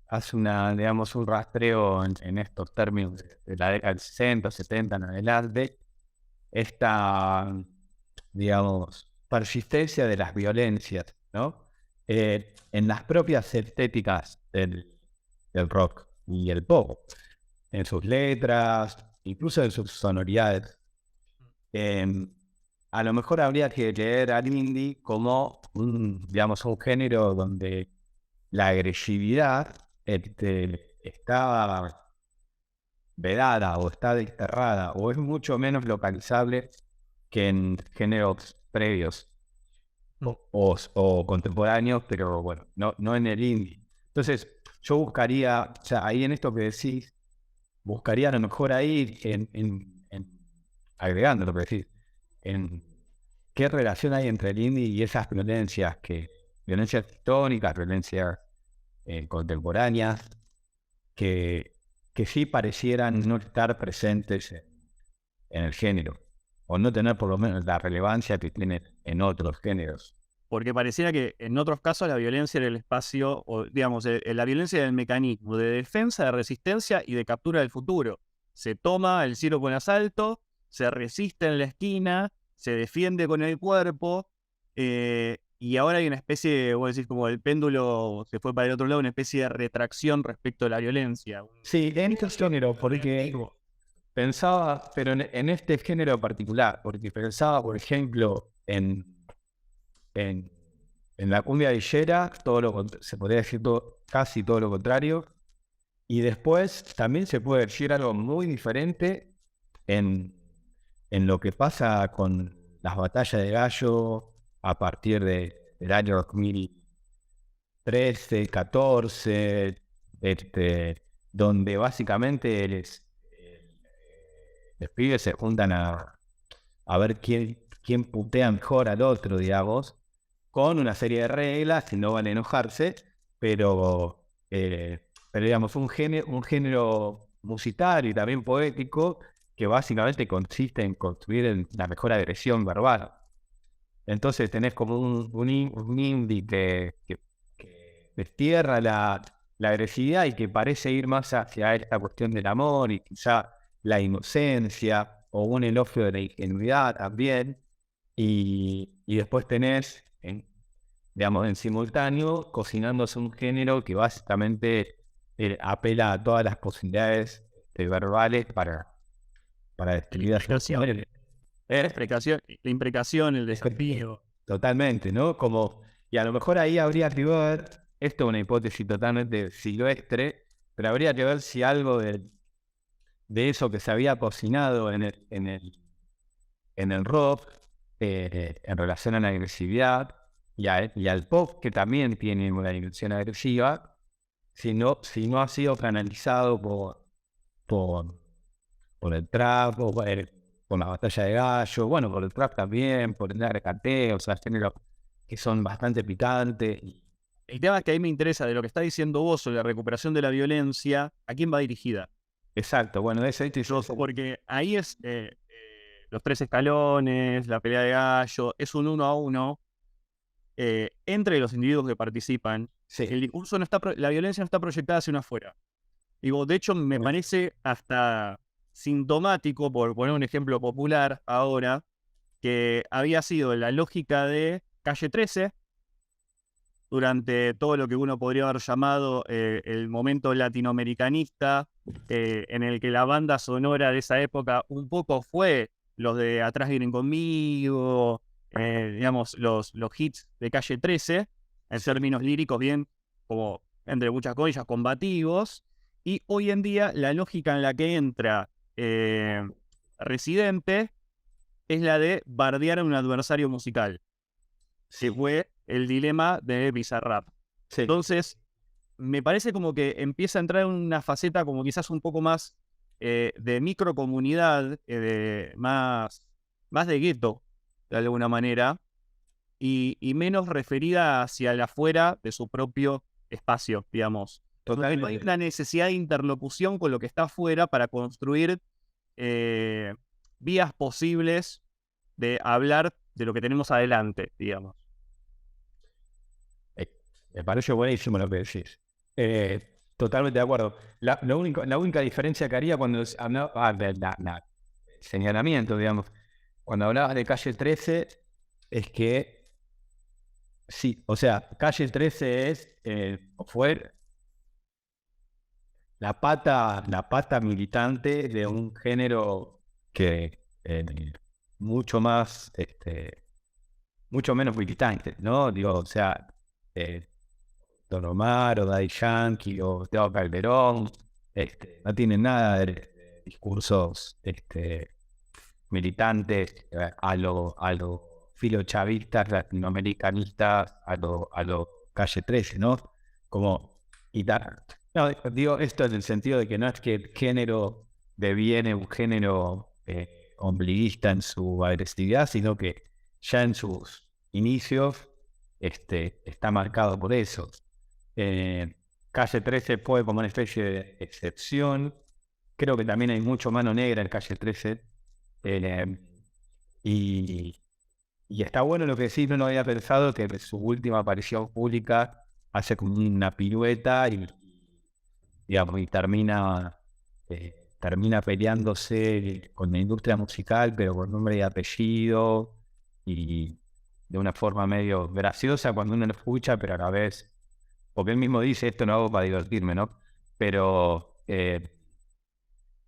Speaker 2: hace digamos, un rastreo en estos términos de la década del 60, 70 en adelante, esta, digamos, persistencia de las violencias, ¿no? En las propias estéticas del rock y el pop, en sus letras, incluso en sus sonoridades. A lo mejor habría que leer al indie como digamos, un género donde la agresividad está vedada o está desterrada o es mucho menos localizable que en géneros previos o contemporáneos, pero bueno, no en el indie. Entonces, yo buscaría, o sea, ahí en esto que decís, buscaría a lo mejor ahí agregando lo que decís, en qué relación hay entre el indie y esas violencias violencias históricas, violencias contemporáneas, que sí parecieran no estar presentes en el género, o no tener por lo menos la relevancia que tienen en otros géneros.
Speaker 1: Porque pareciera que en otros casos la violencia era el espacio, o digamos, la violencia era el mecanismo de defensa, de resistencia y de captura del futuro. se toma el circo con asalto, se resiste en la esquina, se defiende con el cuerpo, y ahora hay una especie, vos decís, como el péndulo se fue para el otro lado, una especie de retracción respecto a la violencia.
Speaker 2: Sí, en este género, porque pensaba, pero en este género particular, porque pensaba, por ejemplo, en, en la cumbia villera, se podría decir casi todo lo contrario, y después también se puede decir algo muy diferente en, en lo que pasa con las batallas de gallo a partir del año 2013, 14, donde básicamente los pibes se juntan a ver quién putea mejor al otro, digamos, con una serie de reglas y no van a enojarse, pero, digamos, un género musical y también poético que básicamente consiste en construir la mejor agresión verbal. Entonces tenés como un indie que destierra la agresividad y que parece ir más hacia esta cuestión del amor y quizá la inocencia o un elogio de la ingenuidad también. Y después tenés, digamos, en simultáneo, cocinándose un género que básicamente apela a todas las posibilidades verbales para destruir a sus
Speaker 1: La imprecación, el desafío.
Speaker 2: Totalmente, ¿no? Como, y a lo mejor ahí habría que ver, esto es una hipótesis totalmente silvestre, pero habría que ver si algo de eso que se había cocinado en el rock, en relación a la agresividad, y al pop, que también tiene una dimensión agresiva, si no ha sido canalizado por, por el trap, o por la batalla de gallo, bueno, por el trap también, por el RKT, o sea, géneros que son bastante picantes.
Speaker 1: El tema es que ahí me interesa de lo que está diciendo vos sobre la recuperación de la violencia, ¿a quién va dirigida?
Speaker 2: Exacto, bueno,
Speaker 1: Porque ahí es los 3 escalones, la pelea de gallo, es un 1-1 entre los individuos que participan.
Speaker 2: Sí.
Speaker 1: El discurso la violencia no está proyectada hacia afuera. Digo, de hecho, me parece hasta sintomático, por poner un ejemplo popular ahora, que había sido la lógica de Calle 13 durante todo lo que uno podría haber llamado el momento latinoamericanista, en el que la banda sonora de esa época un poco fue los de Atrás vienen conmigo, digamos, los hits de Calle 13, en términos líricos bien, como entre muchas comillas, combativos, y hoy en día la lógica en la que entra Residente es la de bardear a un adversario musical. Se fue el dilema de Bizarrap.
Speaker 2: Sí.
Speaker 1: Entonces, me parece como que empieza a entrar en una faceta como quizás un poco más de microcomunidad, más de gueto, de alguna manera, y menos referida hacia el afuera de su propio espacio, digamos. Totalmente. No hay una necesidad de interlocución con lo que está afuera para construir vías posibles de hablar de lo que tenemos adelante, digamos.
Speaker 2: Me parece buenísimo lo que decís. Totalmente de acuerdo. La única diferencia que haría cuando hablaba señalamiento, digamos, cuando hablabas de Calle 13, es que sí, o sea, Calle 13 fue la pata militante de un género que mucho menos militante, ¿no? Digo, o sea, Don Omar o Daddy Yankee o Teo Calderón, no tienen nada de discursos militantes a lo filochavistas, latinoamericanistas, a lo Calle 13, ¿no? Como, no, digo esto en el sentido de que no es que el género deviene un género ombliguista en su agresividad, sino que ya en sus inicios está marcado por eso. Calle 13 fue como una especie de excepción. Creo que también hay mucho mano negra en Calle 13. Y está bueno lo que decís, no había pensado que su última aparición pública hace como una pirueta y, digamos, y termina termina peleándose con la industria musical, pero con nombre y apellido, y de una forma medio graciosa cuando uno lo escucha, pero a la vez, porque él mismo dice, esto no hago para divertirme, ¿no? Pero,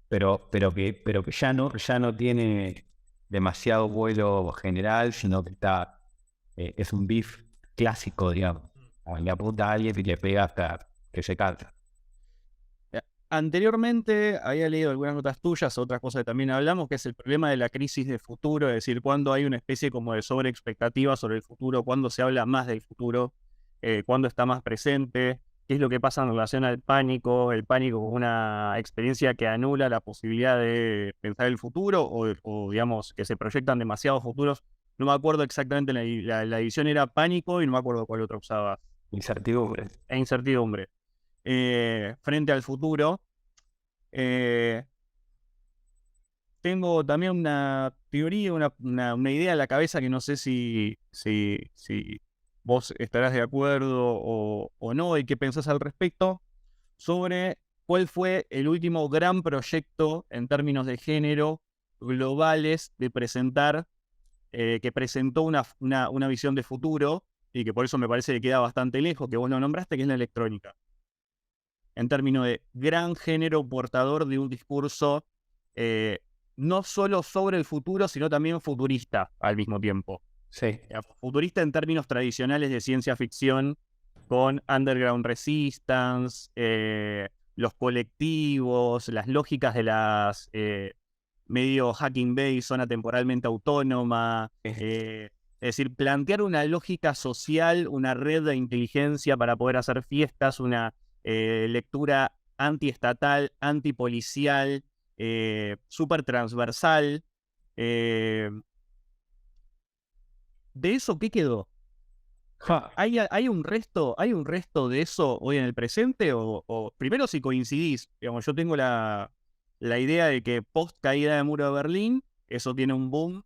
Speaker 2: pero que ya no tiene demasiado vuelo general, sino que es un beef clásico, digamos. Le apunta a alguien y le pega hasta que se cansa.
Speaker 1: Anteriormente había leído algunas notas tuyas, otras cosas que también hablamos, que es el problema de la crisis de futuro, es decir, cuando hay una especie como de sobreexpectativa sobre el futuro, cuando se habla más del futuro, cuando está más presente, qué es lo que pasa en relación al pánico, el pánico como una experiencia que anula la posibilidad de pensar el futuro o digamos, que se proyectan demasiados futuros. No me acuerdo exactamente, la edición era pánico y no me acuerdo cuál otra usaba.
Speaker 2: Incertidumbre.
Speaker 1: E incertidumbre. Frente al futuro. Tengo también una teoría, una idea en la cabeza que no sé si vos estarás de acuerdo o no y qué pensás al respecto, sobre cuál fue el último gran proyecto en términos de género globales de presentar, que presentó una visión de futuro y que por eso me parece que queda bastante lejos, que vos lo nombraste, que es la electrónica. En términos de gran género portador de un discurso no solo sobre el futuro, sino también futurista al mismo tiempo.
Speaker 2: Sí.
Speaker 1: Futurista en términos tradicionales de ciencia ficción, con Underground Resistance, los colectivos, las lógicas de las medio hacking base, zona temporalmente autónoma, es decir, plantear una lógica social, una red de inteligencia para poder hacer fiestas, una lectura antiestatal, antipolicial, súper transversal. ¿De eso qué quedó? ¿Hay un resto de eso hoy en el presente? O primero si coincidís, digamos, yo tengo la idea de que post caída del muro de Berlín, eso tiene un boom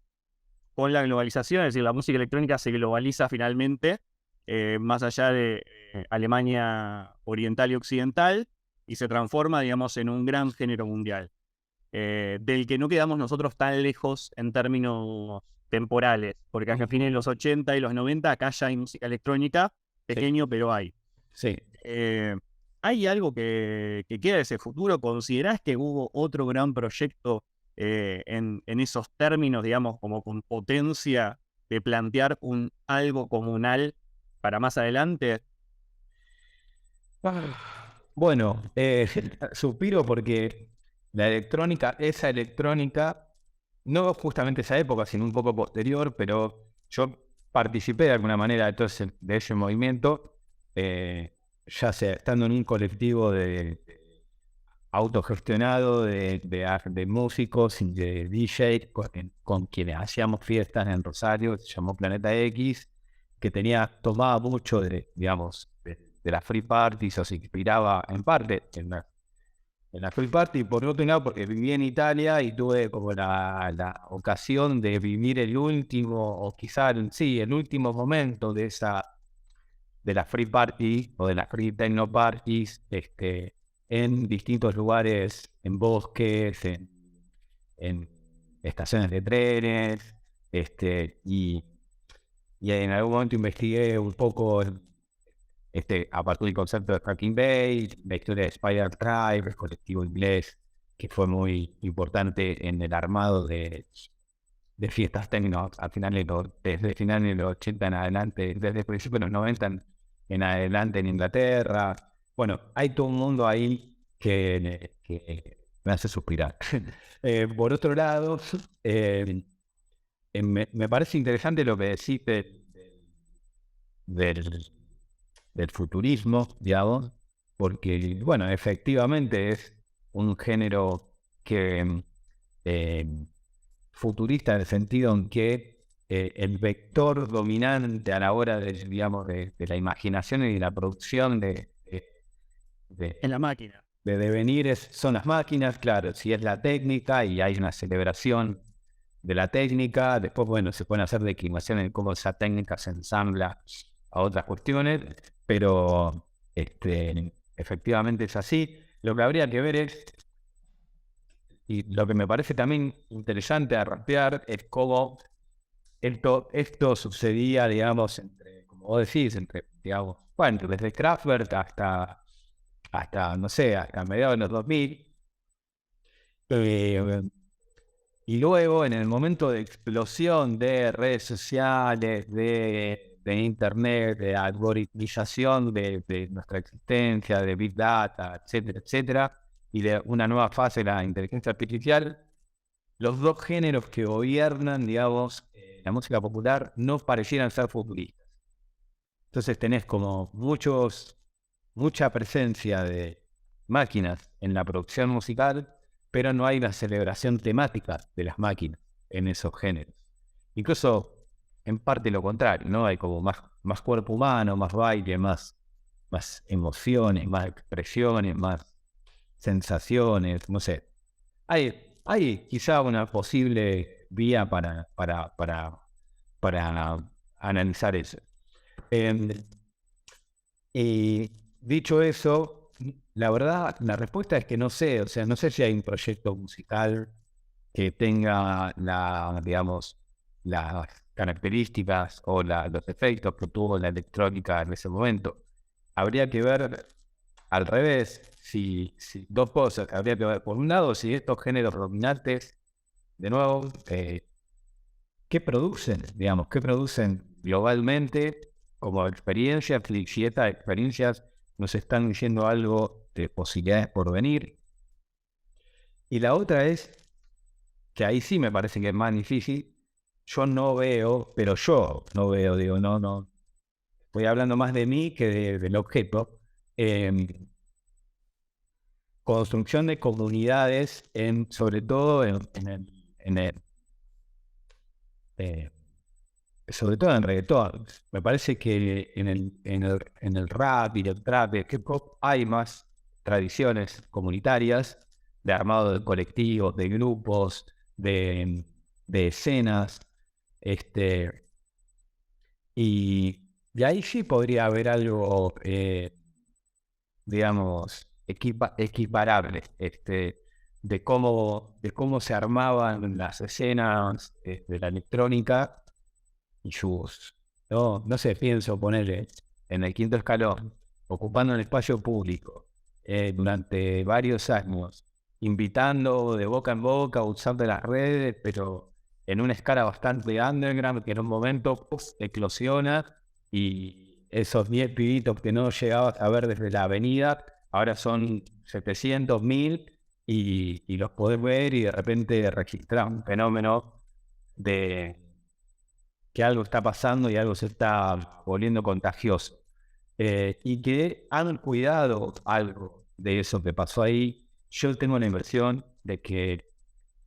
Speaker 1: con la globalización, es decir, la música electrónica se globaliza finalmente, más allá de Alemania oriental y occidental, y se transforma, digamos, en un gran género mundial, del que no quedamos nosotros tan lejos en términos temporales, porque a fines de los 80 y los 90 acá ya hay música electrónica, pequeño, pero hay.
Speaker 2: Sí.
Speaker 1: ¿Hay algo que queda de ese futuro? ¿Considerás que hubo otro gran proyecto en esos términos, digamos, como con potencia de plantear algo comunal para más adelante?
Speaker 2: Bueno, suspiro porque esa electrónica, no justamente esa época, sino un poco posterior, pero yo participé de alguna manera de ese movimiento, ya sea estando en un colectivo autogestionado de músicos y de DJs con quienes hacíamos fiestas en Rosario, se llamó Planeta X, que tomaba mucho de las free parties, o se inspiraba en parte en la free party. Por otro lado, porque viví en Italia y tuve como la ocasión de vivir el último, o quizá el último momento de la free party o de las free techno parties, en distintos lugares, en bosques, en estaciones de trenes, y en algún momento investigué un poco a partir del concepto de Hacking Bay, la historia de Spider Tribe, el colectivo inglés, que fue muy importante en el armado de fiestas techno desde finales de los 80 en adelante, desde principios de los 90 en adelante en Inglaterra. Bueno, hay todo un mundo ahí que me hace suspirar. Por otro lado, me parece interesante lo que decís del futurismo, digamos, porque, bueno, efectivamente es un género que futurista en el sentido en que el vector dominante a la hora de la imaginación y de la producción
Speaker 1: En la máquina.
Speaker 2: de devenires son las máquinas, claro, si es la técnica y hay una celebración de la técnica, después, bueno, se pueden hacer declinaciones en cómo esa técnica se ensambla a otras cuestiones, pero efectivamente es así. Lo que habría que ver es y lo que me parece también interesante a rapear es cómo esto sucedía, digamos, entre, como vos decís, entre, digamos, bueno, desde Kraftwerk hasta no sé, hasta mediados de los 2000. Eh, y luego, en el momento de explosión de redes sociales, de internet, de algoritmización de nuestra existencia, de Big Data, etcétera, etcétera, y de una nueva fase de la inteligencia artificial, los dos géneros que gobiernan, digamos, la música popular no parecieran ser futuristas. Entonces tenés como mucha presencia de máquinas en la producción musical, pero no hay una celebración temática de las máquinas en esos géneros. Incluso en parte lo contrario, ¿no? Hay como más cuerpo humano, más baile, más emociones, más expresiones, más sensaciones, no sé. Hay quizá una posible vía para analizar eso. Y dicho eso, la verdad, la respuesta es que no sé, o sea, no sé si hay un proyecto musical que tenga digamos, las características o los efectos que tuvo la electrónica en ese momento. Habría que ver al revés, si dos cosas, habría que ver, por un lado, si estos géneros dominantes, de nuevo, ¿qué producen? Digamos, ¿qué producen globalmente como experiencias? Si estas experiencias nos están diciendo algo de posibilidades por venir. Y la otra es, que ahí sí me parece que es más difícil, yo no veo, digo, no, estoy hablando más de mí que del objeto, construcción de comunidades, sobre todo eh, sobre todo en reggaetón. Me parece que en el rap y el trap, el hip hop, hay más tradiciones comunitarias de armado de colectivos, de grupos, de escenas, y de ahí sí podría haber algo, digamos, equiparable, de cómo se armaban las escenas de la electrónica y no sé, pienso ponerle en el quinto escalón, ocupando el espacio público durante varios años, invitando de boca en boca, usando las redes, pero en una escala bastante underground, que en un momento eclosiona y esos 10 pibitos que no llegabas a ver desde la avenida, ahora son 700, 1000 y los podés ver y de repente registrar un fenómeno de que algo está pasando y algo se está volviendo contagioso. Y que han cuidado algo de eso que pasó ahí. Yo tengo la impresión de que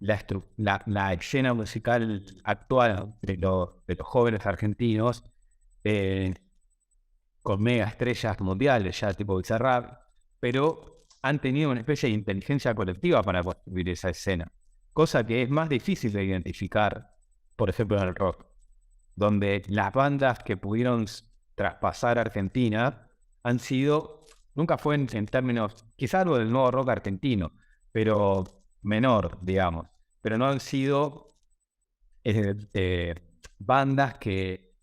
Speaker 2: la escena musical actual de los jóvenes argentinos, con mega estrellas mundiales, ya tipo Bizarrap, pero han tenido una especie de inteligencia colectiva para construir esa escena, cosa que es más difícil de identificar, por ejemplo, en el rock, donde las bandas que pudieron traspasar Argentina nunca fue en términos, quizás algo del nuevo rock argentino, pero menor, digamos, pero no han sido bandas que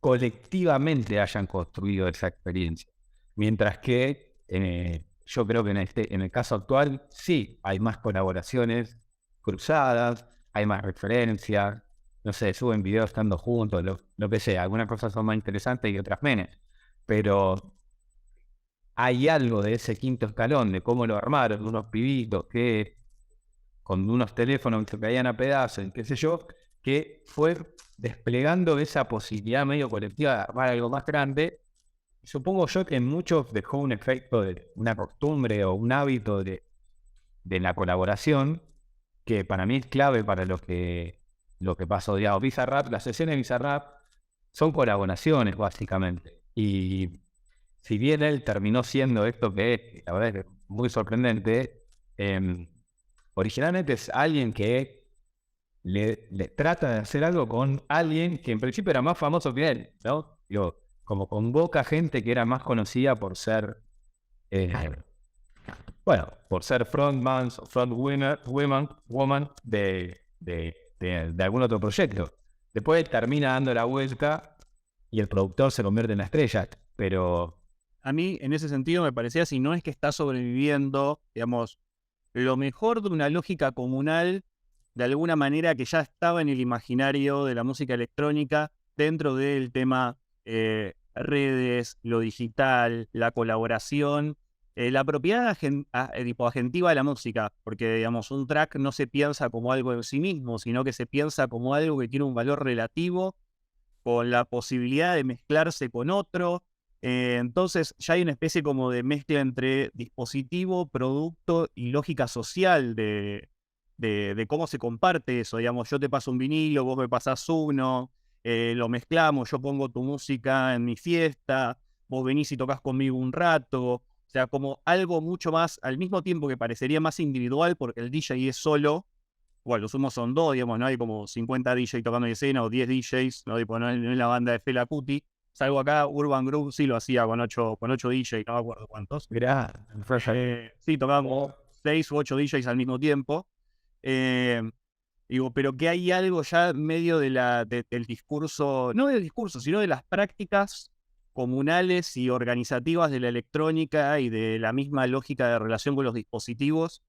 Speaker 2: colectivamente hayan construido esa experiencia. Mientras que yo creo que en el caso actual sí hay más colaboraciones cruzadas, hay más referencias, no sé, suben videos estando juntos, lo que sea. Algunas cosas son más interesantes y otras menos. Pero hay algo de ese quinto escalón, de cómo lo armaron, unos pibitos que con unos teléfonos que se caían a pedazos, qué sé yo, que fue desplegando esa posibilidad medio colectiva de armar algo más grande. Supongo yo que en muchos dejó un efecto de una costumbre o un hábito de la colaboración, que para mí es clave para lo que pasó, digamos. Bizarrap, las sesiones de Bizarrap son colaboraciones, básicamente. Y si bien él terminó siendo esto que es, la verdad es muy sorprendente, originalmente es alguien que le trata de hacer algo con alguien que en principio era más famoso que él, ¿no? Como convoca gente que era más conocida por ser bueno, por ser frontman o woman de algún otro proyecto. Después termina dando la vuelta y el productor se convierte en la estrella, pero...
Speaker 1: A mí, en ese sentido, me parecía, si no es que está sobreviviendo, digamos, lo mejor de una lógica comunal, de alguna manera que ya estaba en el imaginario de la música electrónica, dentro del tema redes, lo digital, la colaboración, la propiedad tipo agentiva de la música, porque digamos, un track no se piensa como algo en sí mismo, sino que se piensa como algo que tiene un valor relativo, con la posibilidad de mezclarse con otro. Entonces ya hay una especie como de mezcla entre dispositivo, producto y lógica social de cómo se comparte eso. Digamos, yo te paso un vinilo, vos me pasás uno, lo mezclamos, yo pongo tu música en mi fiesta, vos venís y tocas conmigo un rato. O sea, como algo mucho más, al mismo tiempo que parecería más individual, porque el DJ es solo. Bueno, los humos son dos, digamos, no hay como 50 DJs tocando en escena o 10 DJs, no, tipo, no es la banda de Fela Kuti. Salvo acá, Urban Group sí lo hacía con ocho DJs, no me acuerdo cuántos. Sí, tocaban 6 u 8 DJs al mismo tiempo. Eh, Digo, pero que hay algo ya medio del discurso, no del discurso, sino de las prácticas comunales y organizativas de la electrónica y de la misma lógica de relación con los dispositivos,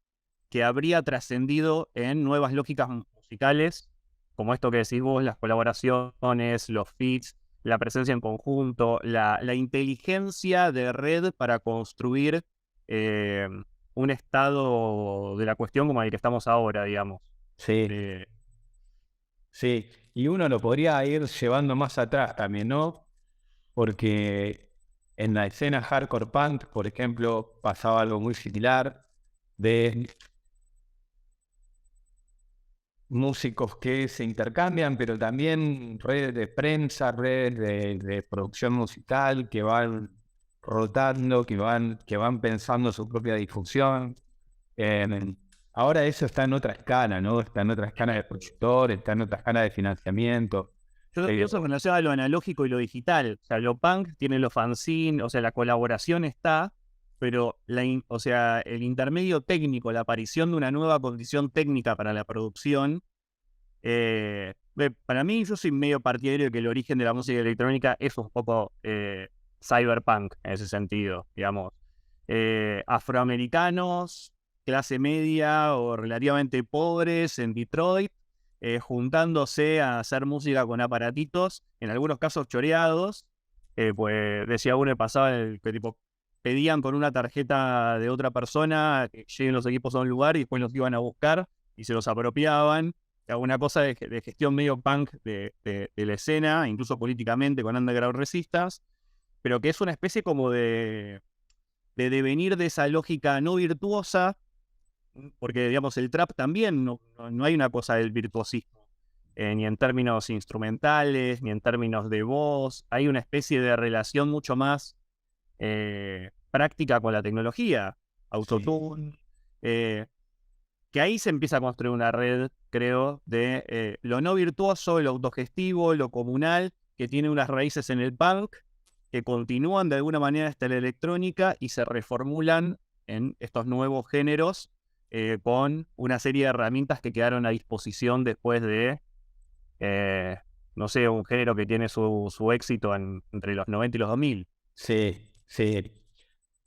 Speaker 1: que habría trascendido en nuevas lógicas musicales, como esto que decís vos, las colaboraciones, los feats, la presencia en conjunto, la inteligencia de red para construir eh, un estado de la cuestión como el que estamos ahora, digamos.
Speaker 2: Sí,
Speaker 1: Eh,
Speaker 2: sí. Y uno lo podría ir llevando más atrás también, ¿no? Porque en la escena hardcore punk, por ejemplo, pasaba algo muy similar de músicos que se intercambian, pero también redes de prensa, redes de producción musical que van rotando, que van pensando su propia difusión. Eh, Ahora eso está en otra escala, ¿no? Está en otra escala de productor, está en otra escala de financiamiento.
Speaker 1: yo eso relacionado a lo analógico y lo digital. O sea, lo punk tiene lo fanzine, o sea, la colaboración está, pero o sea, el intermedio técnico, la aparición de una nueva condición técnica para la producción. Para mí, yo soy medio partidario de que el origen de la música electrónica es un poco cyberpunk en ese sentido, digamos. Afroamericanos, clase media o relativamente pobres en Detroit, juntándose a hacer música con aparatitos, en algunos casos choreados. Pues decía uno, pasaba que tipo pedían con una tarjeta de otra persona que lleguen los equipos a un lugar y después los iban a buscar y se los apropiaban. Una cosa de gestión medio punk de la escena, incluso políticamente con underground resistas, pero que es una especie como de devenir de esa lógica no virtuosa, porque digamos el trap también no hay una cosa del virtuosismo, ni en términos instrumentales, ni en términos de voz, hay una especie de relación mucho más práctica con la tecnología, autotune, que ahí se empieza a construir una red, creo, de lo no virtuoso, lo autogestivo, lo comunal, que tiene unas raíces en el punk, que continúan de alguna manera hasta la electrónica y se reformulan en estos nuevos géneros con una serie de herramientas que quedaron a disposición después de, no sé, un género que tiene su éxito entre los 90 y los 2000.
Speaker 2: Sí, sí,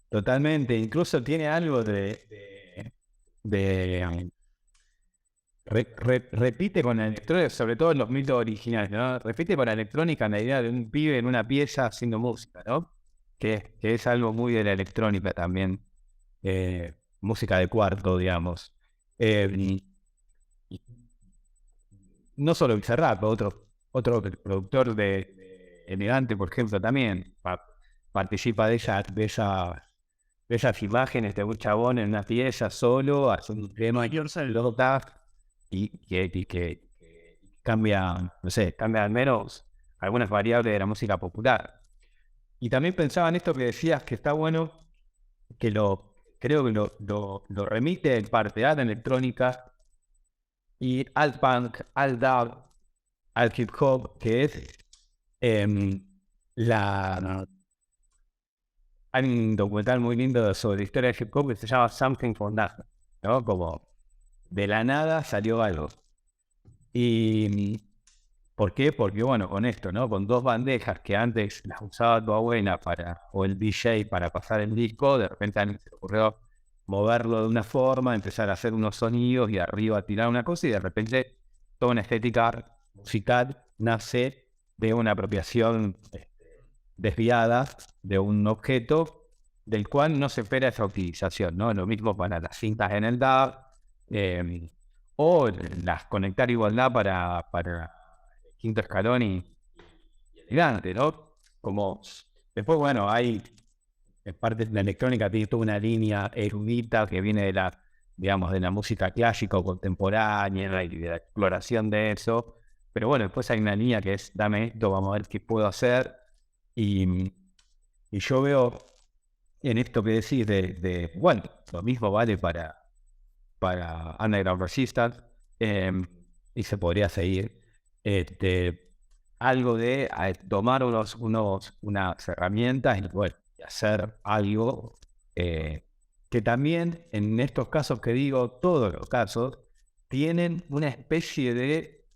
Speaker 2: totalmente. Incluso tiene algo de repite con la electrónica, sobre todo en los mitos originales, ¿no? Repite con la electrónica la idea de un pibe en una pieza haciendo música, ¿no? Que es algo muy de la electrónica también. Música de cuarto, digamos. Y no solo Bizarrap, otro productor de Elegante, por ejemplo, también participa de esas imágenes de un chabón en una pieza solo, haciendo un tema y que cambia, no sé, cambia al menos algunas variables de la música popular. Y también pensaba en esto que decías, que está bueno, que creo que lo remite en parte a la electrónica y al punk, al dub, al hip hop, que es la Hay un documental muy lindo sobre la historia del hip hop que se llama Something for Nothing, ¿no? Como de la nada salió algo. Y ¿por qué? Porque bueno, con esto, ¿no? Con dos bandejas que antes las usaba tu abuela o el DJ para pasar el disco, de repente a alguien se le ocurrió moverlo de una forma, empezar a hacer unos sonidos y arriba tirar una cosa y de repente toda una estética musical nace de una apropiación desviada de un objeto del cual no se espera esa utilización, ¿no? Lo mismo para las cintas en el DAW, o las conectar igualdad para quinto escalón y elegante, ¿no? Como después, bueno, hay en parte de la electrónica tiene toda una línea erudita que viene de la, digamos, de la música clásica o contemporánea y de la exploración de eso. Pero bueno, después hay una línea que es dame esto, vamos a ver qué puedo hacer. Y, y yo veo en esto que decís bueno, lo mismo vale para Underground Resistance, y se podría seguir. Algo de tomar unas herramientas y, bueno, y hacer algo que también en estos casos que digo, todos los casos, tienen una especie de,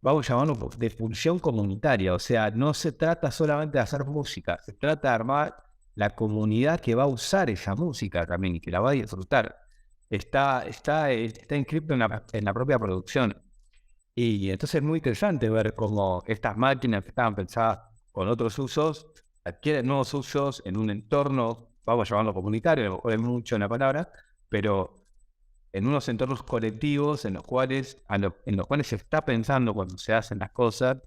Speaker 2: vamos a llamarlo, de función comunitaria. O sea, no se trata solamente de hacer música, se trata de armar la comunidad que va a usar esa música también y que la va a disfrutar. Está inscrito en la propia producción. Y entonces es muy interesante ver cómo estas máquinas que estaban pensadas con otros usos adquieren nuevos usos en un entorno, vamos a llamarlo comunitario, a lo mejor es mucho una palabra, pero en unos entornos colectivos en los cuales se está pensando cuando se hacen las cosas.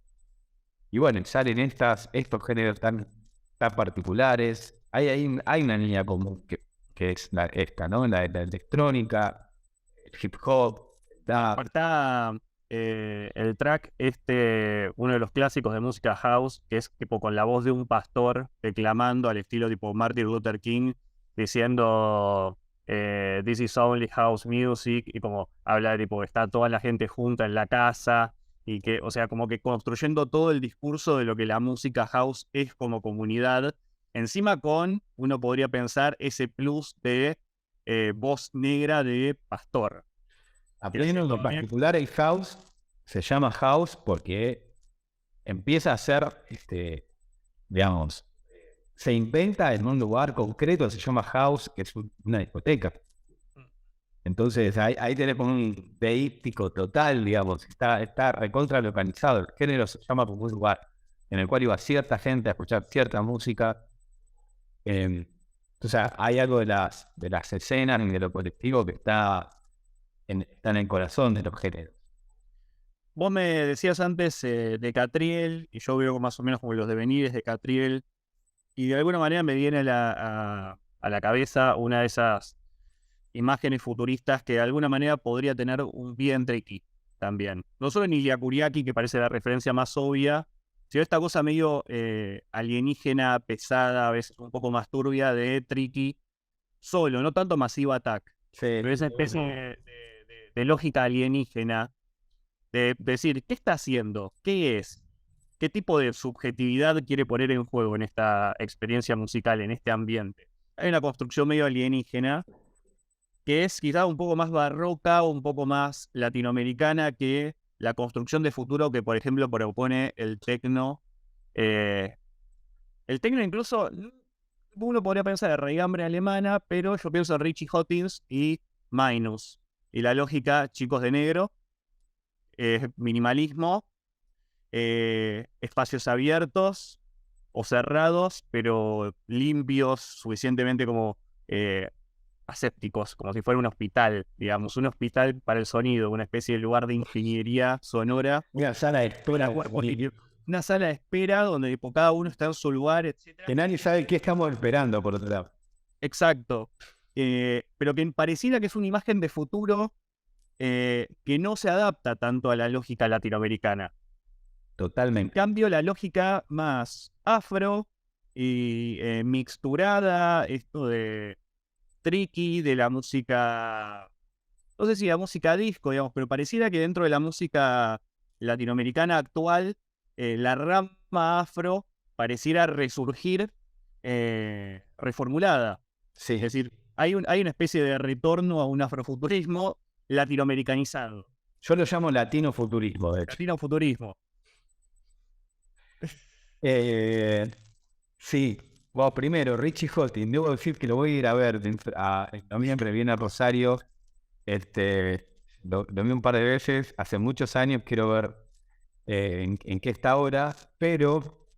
Speaker 2: Y bueno, salen estos géneros tan particulares. Hay una línea común que es esta, ¿no? La electrónica, el hip hop, el rap.
Speaker 1: Está el track, uno de los clásicos de música house, que es tipo con la voz de un pastor declamando al estilo tipo Martin Luther King, diciendo This is only house music, y como habla tipo, está toda la gente junta en la casa, y que, o sea, como que construyendo todo el discurso de lo que la música house es como comunidad, encima con, uno podría pensar, ese plus de voz negra de pastor.
Speaker 2: A pleno en lo particular, el house se llama house porque empieza a ser, digamos, se inventa en un lugar concreto, se llama house, que es una discoteca. Entonces ahí tenés como un deístico total, digamos, está recontra localizado. El género se llama como un lugar en el cual iba cierta gente a escuchar cierta música. Entonces hay algo de las escenas y de lo colectivo que está en el corazón de los géneros.
Speaker 1: Vos me decías antes de Catriel, y yo veo más o menos como los devenires de Catriel, y de alguna manera me viene a la cabeza una de esas imágenes futuristas que de alguna manera podría tener un vientre aquí también. No solo en Ilia Kuriaki, que parece la referencia más obvia, sino esta cosa medio alienígena, pesada, a veces un poco más turbia de Tricky, solo, no tanto Massive Attack,
Speaker 2: Sí,
Speaker 1: pero esa especie de lógica alienígena de decir, ¿qué está haciendo? ¿Qué es? ¿Qué tipo de subjetividad quiere poner en juego en esta experiencia musical, en este ambiente? Hay una construcción medio alienígena que es quizá un poco más barroca o un poco más latinoamericana que la construcción de futuro que, por ejemplo, propone el techno. El techno incluso, uno podría pensar de raigambre alemana, pero yo pienso en Richie Hawtins y Minus. Y la lógica, chicos de negro, minimalismo, espacios abiertos o cerrados, pero limpios, suficientemente como asépticos, como si fuera un hospital, digamos, un hospital para el sonido, una especie de lugar de ingeniería sonora.
Speaker 2: Una sala de espera,
Speaker 1: Una sala de espera donde tipo, cada uno está en su lugar, etc.
Speaker 2: que nadie sabe qué estamos esperando, por otro lado.
Speaker 1: Exacto. Pero que pareciera que es una imagen de futuro que no se adapta tanto a la lógica latinoamericana. En
Speaker 2: Totalmente.
Speaker 1: cambio, la lógica más afro y mixturada, esto de tricky, de la música, no sé si la música disco, digamos, pero pareciera que dentro de la música latinoamericana actual, la rama afro pareciera resurgir reformulada.
Speaker 2: Sí.
Speaker 1: Es decir, hay una especie de retorno a un afrofuturismo latinoamericanizado.
Speaker 2: Yo lo llamo latinofuturismo, de hecho.
Speaker 1: Latinofuturismo.
Speaker 2: Sí. Bueno, primero, Richie Hawtin, debo decir que lo voy a ir a ver en noviembre, viene a Rosario. Lo vi un par de veces, hace muchos años, quiero ver en qué está ahora, pero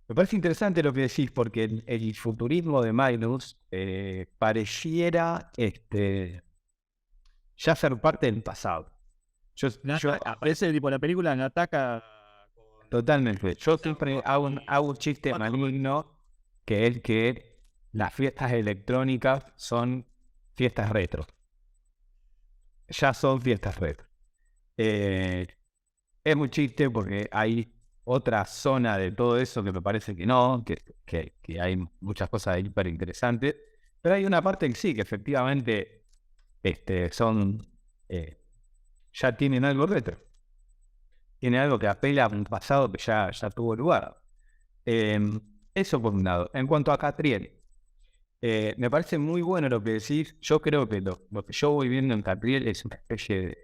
Speaker 2: me parece interesante lo que decís, porque el futurismo de Magnus pareciera ya ser parte del pasado.
Speaker 1: Aparece tipo la película Ataca.
Speaker 2: Totalmente. Yo siempre hago un chiste maligno, que es que las fiestas electrónicas son fiestas retro. Ya son fiestas retro. Es muy chiste porque hay otra zona de todo eso que me parece que no, que hay muchas cosas hiper interesantes, pero hay una parte que sí, que efectivamente son ya tienen algo retro. Tiene algo que apela a un pasado que ya tuvo lugar. Eso por un lado. En cuanto a Catriel, me parece muy bueno lo que decís. Yo creo que lo que yo voy viendo en Catriel es una especie de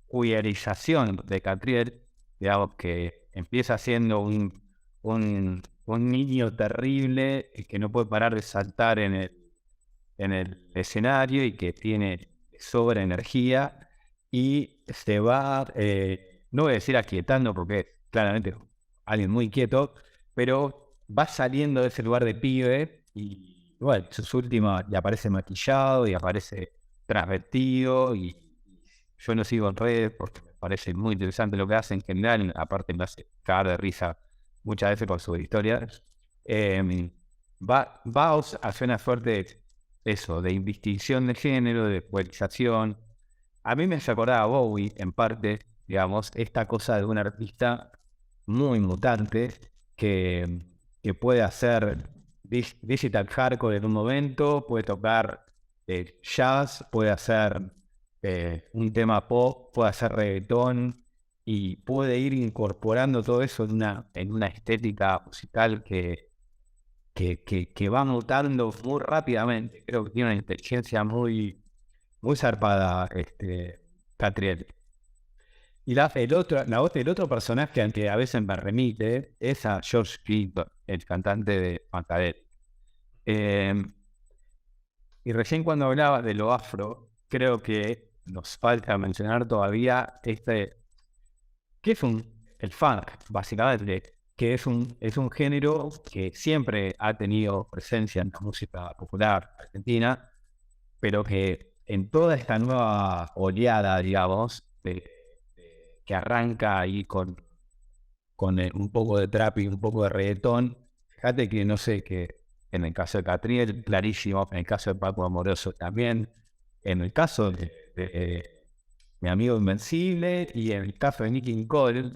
Speaker 2: queerización de Catriel, digamos, que empieza siendo un niño terrible que no puede parar de saltar en el escenario y que tiene sobra energía y se va, no voy a decir aquietando porque es claramente alguien muy quieto, pero va saliendo de ese lugar de pibe y bueno, sus últimas ya aparece maquillado y aparece transvestido y yo lo sigo en redes porque me parece muy interesante lo que hace en general, aparte me hace cagar de risa muchas veces por su historia. Va a hacer una suerte eso, de indistinción de género, de polarización. A mí me hace acordar a Bowie, en parte, digamos, esta cosa de un artista muy mutante que puede hacer digital hardcore en un momento, puede tocar jazz, puede hacer un tema pop, puede hacer reggaetón y puede ir incorporando todo eso en una estética musical que va mutando muy rápidamente. Creo que tiene una inteligencia muy zarpada, Catriel. Y el otro personaje al que a veces me remite es a George Clinton, el cantante de Funkadelic. Y recién cuando hablaba de lo afro, creo que nos falta mencionar todavía que es el funk, básicamente, que es un género que siempre ha tenido presencia en la música popular argentina, pero que en toda esta nueva oleada, digamos, que arranca ahí con un poco de trap y un poco de reggaetón, fíjate que no sé, que en el caso de Catriel, clarísimo, en el caso de Paco Amoroso también, en el caso de Mi Amigo Invencible y en el caso de Nicki Cole,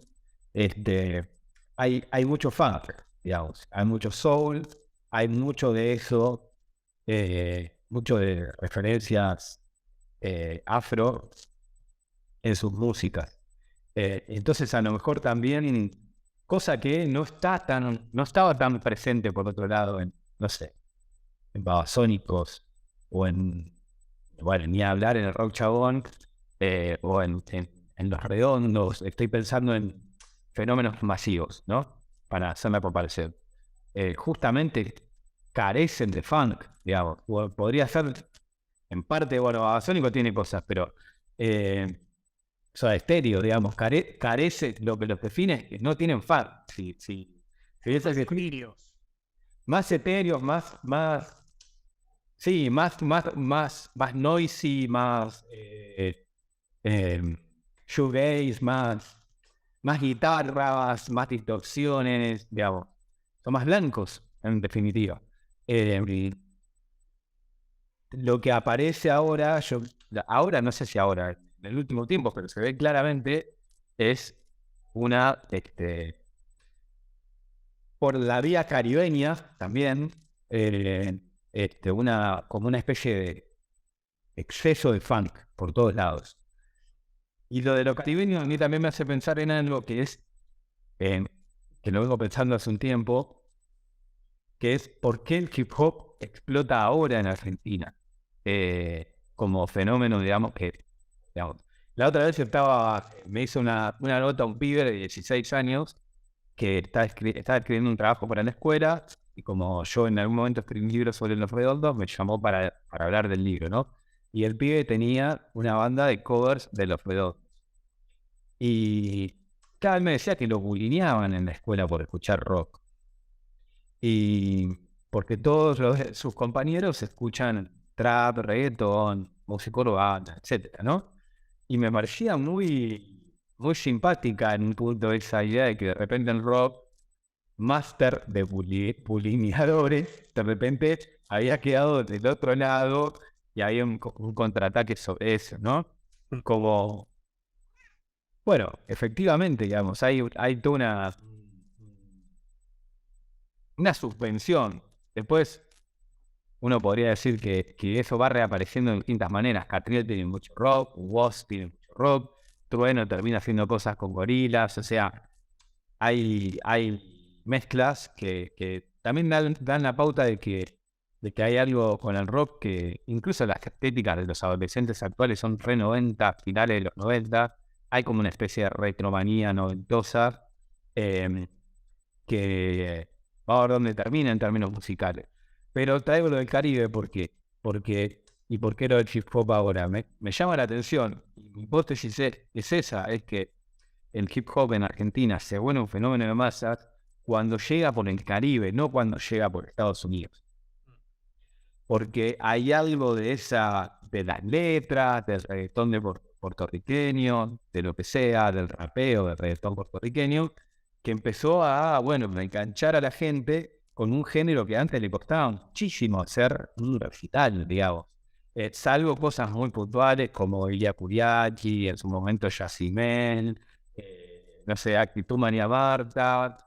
Speaker 2: hay mucho funk, digamos, hay mucho soul, hay mucho de eso, mucho de referencias afro en sus músicas. Entonces a lo mejor también, cosa que no estaba tan presente por otro lado no sé, en Babasónicos o bueno, ni hablar en el Rock Chabón o en Los Redondos. Estoy pensando en fenómenos masivos, ¿no? Para hacerme parecer. Justamente carecen de funk, digamos. Podría ser, en parte, bueno, Babasónico tiene cosas, pero Soda Stereo, digamos, carece, lo que los define es que no tienen funk. Si es el que más etéreos, sí, más noisy, más shoegaze, más guitarras, más distorsiones, digamos. Son más blancos, en definitiva. Lo que aparece ahora, ahora no sé si ahora, en el último tiempo, pero se ve claramente, es una, por la vía caribeña también, como una especie de exceso de funk por todos lados. Y lo de lo caribeño a mí también me hace pensar en algo que es, que lo vengo pensando hace un tiempo, que es por qué el hip hop explota ahora en Argentina, como fenómeno, digamos, digamos. La otra vez me hizo una nota un pibe de 16 años que estaba escribiendo un trabajo para la escuela, y como yo en algún momento escribí un libro sobre Los Redondos, me llamó para hablar del libro, ¿no? Y el pibe tenía una banda de covers de Los Redondos. Y cada vez me decía que lo bulineaban en la escuela por escuchar rock. Y porque todos sus compañeros escuchan trap, reggaeton, música urbana, etcétera, ¿no? Y me parecía muy simpática en un punto esa idea de que de repente el rock, máster de bulineadores, de repente había quedado del otro lado y había un contraataque sobre eso, ¿no? Como, bueno, efectivamente, digamos, hay toda una suspensión. Después uno podría decir que eso va reapareciendo de distintas maneras. Catriel tiene mucho rock, Woz tiene mucho rock, Trueno termina haciendo cosas con gorilas, o sea, hay mezclas que también dan la pauta de que hay algo con el rock que incluso las estéticas de los adolescentes actuales son re 90, finales de los 90, hay como una especie de retromanía noventosa, que va a ver dónde termina en términos musicales. Pero traigo lo del Caribe, ¿por qué? ¿Y por qué lo del hip hop ahora? Me llama la atención. Mi hipótesis es esa, es que el hip hop en Argentina se vuelve un fenómeno de masas cuando llega por el Caribe, no cuando llega por Estados Unidos. Porque hay algo de las letras, del reggaetón puertorriqueño, de lo que sea, del rapeo, del reggaetón puertorriqueño, que empezó a enganchar a la gente con un género que antes le costaba muchísimo hacer un recital, digamos. Salvo cosas muy puntuales como Ilia Kuriaki, en su momento Yacimel, no sé, Actitud María Marta,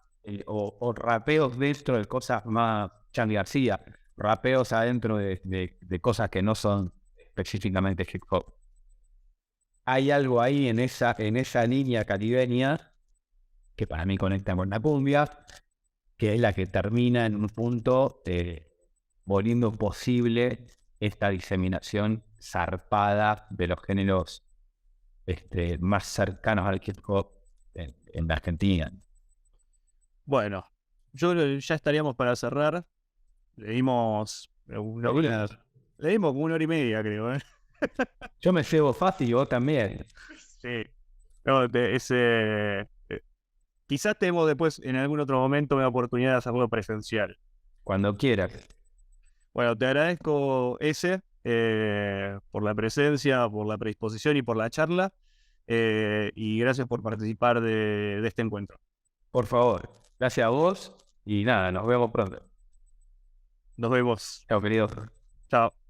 Speaker 2: o rapeos dentro de cosas más, Charly García, rapeos adentro de cosas que no son específicamente hip hop. Hay algo ahí en esa línea caribeña que para mí conecta con la cumbia, que es la que termina en un punto volviendo posible esta diseminación zarpada de los géneros más cercanos al hip hop en la Argentina.
Speaker 1: Bueno, yo creo que ya estaríamos para cerrar. Le dimos como 1 hora y media, creo, ¿eh?
Speaker 2: Yo me cebo fácil y vos también.
Speaker 1: Sí. No, quizás tenemos después, en algún otro momento, una oportunidad de hacerlo presencial.
Speaker 2: Cuando quieras.
Speaker 1: Bueno, te agradezco por la presencia, por la predisposición y por la charla. Y gracias por participar de este encuentro.
Speaker 2: Por favor. Gracias a vos y nada, nos vemos pronto.
Speaker 1: Nos vemos.
Speaker 2: Chao, querido.
Speaker 1: Chao.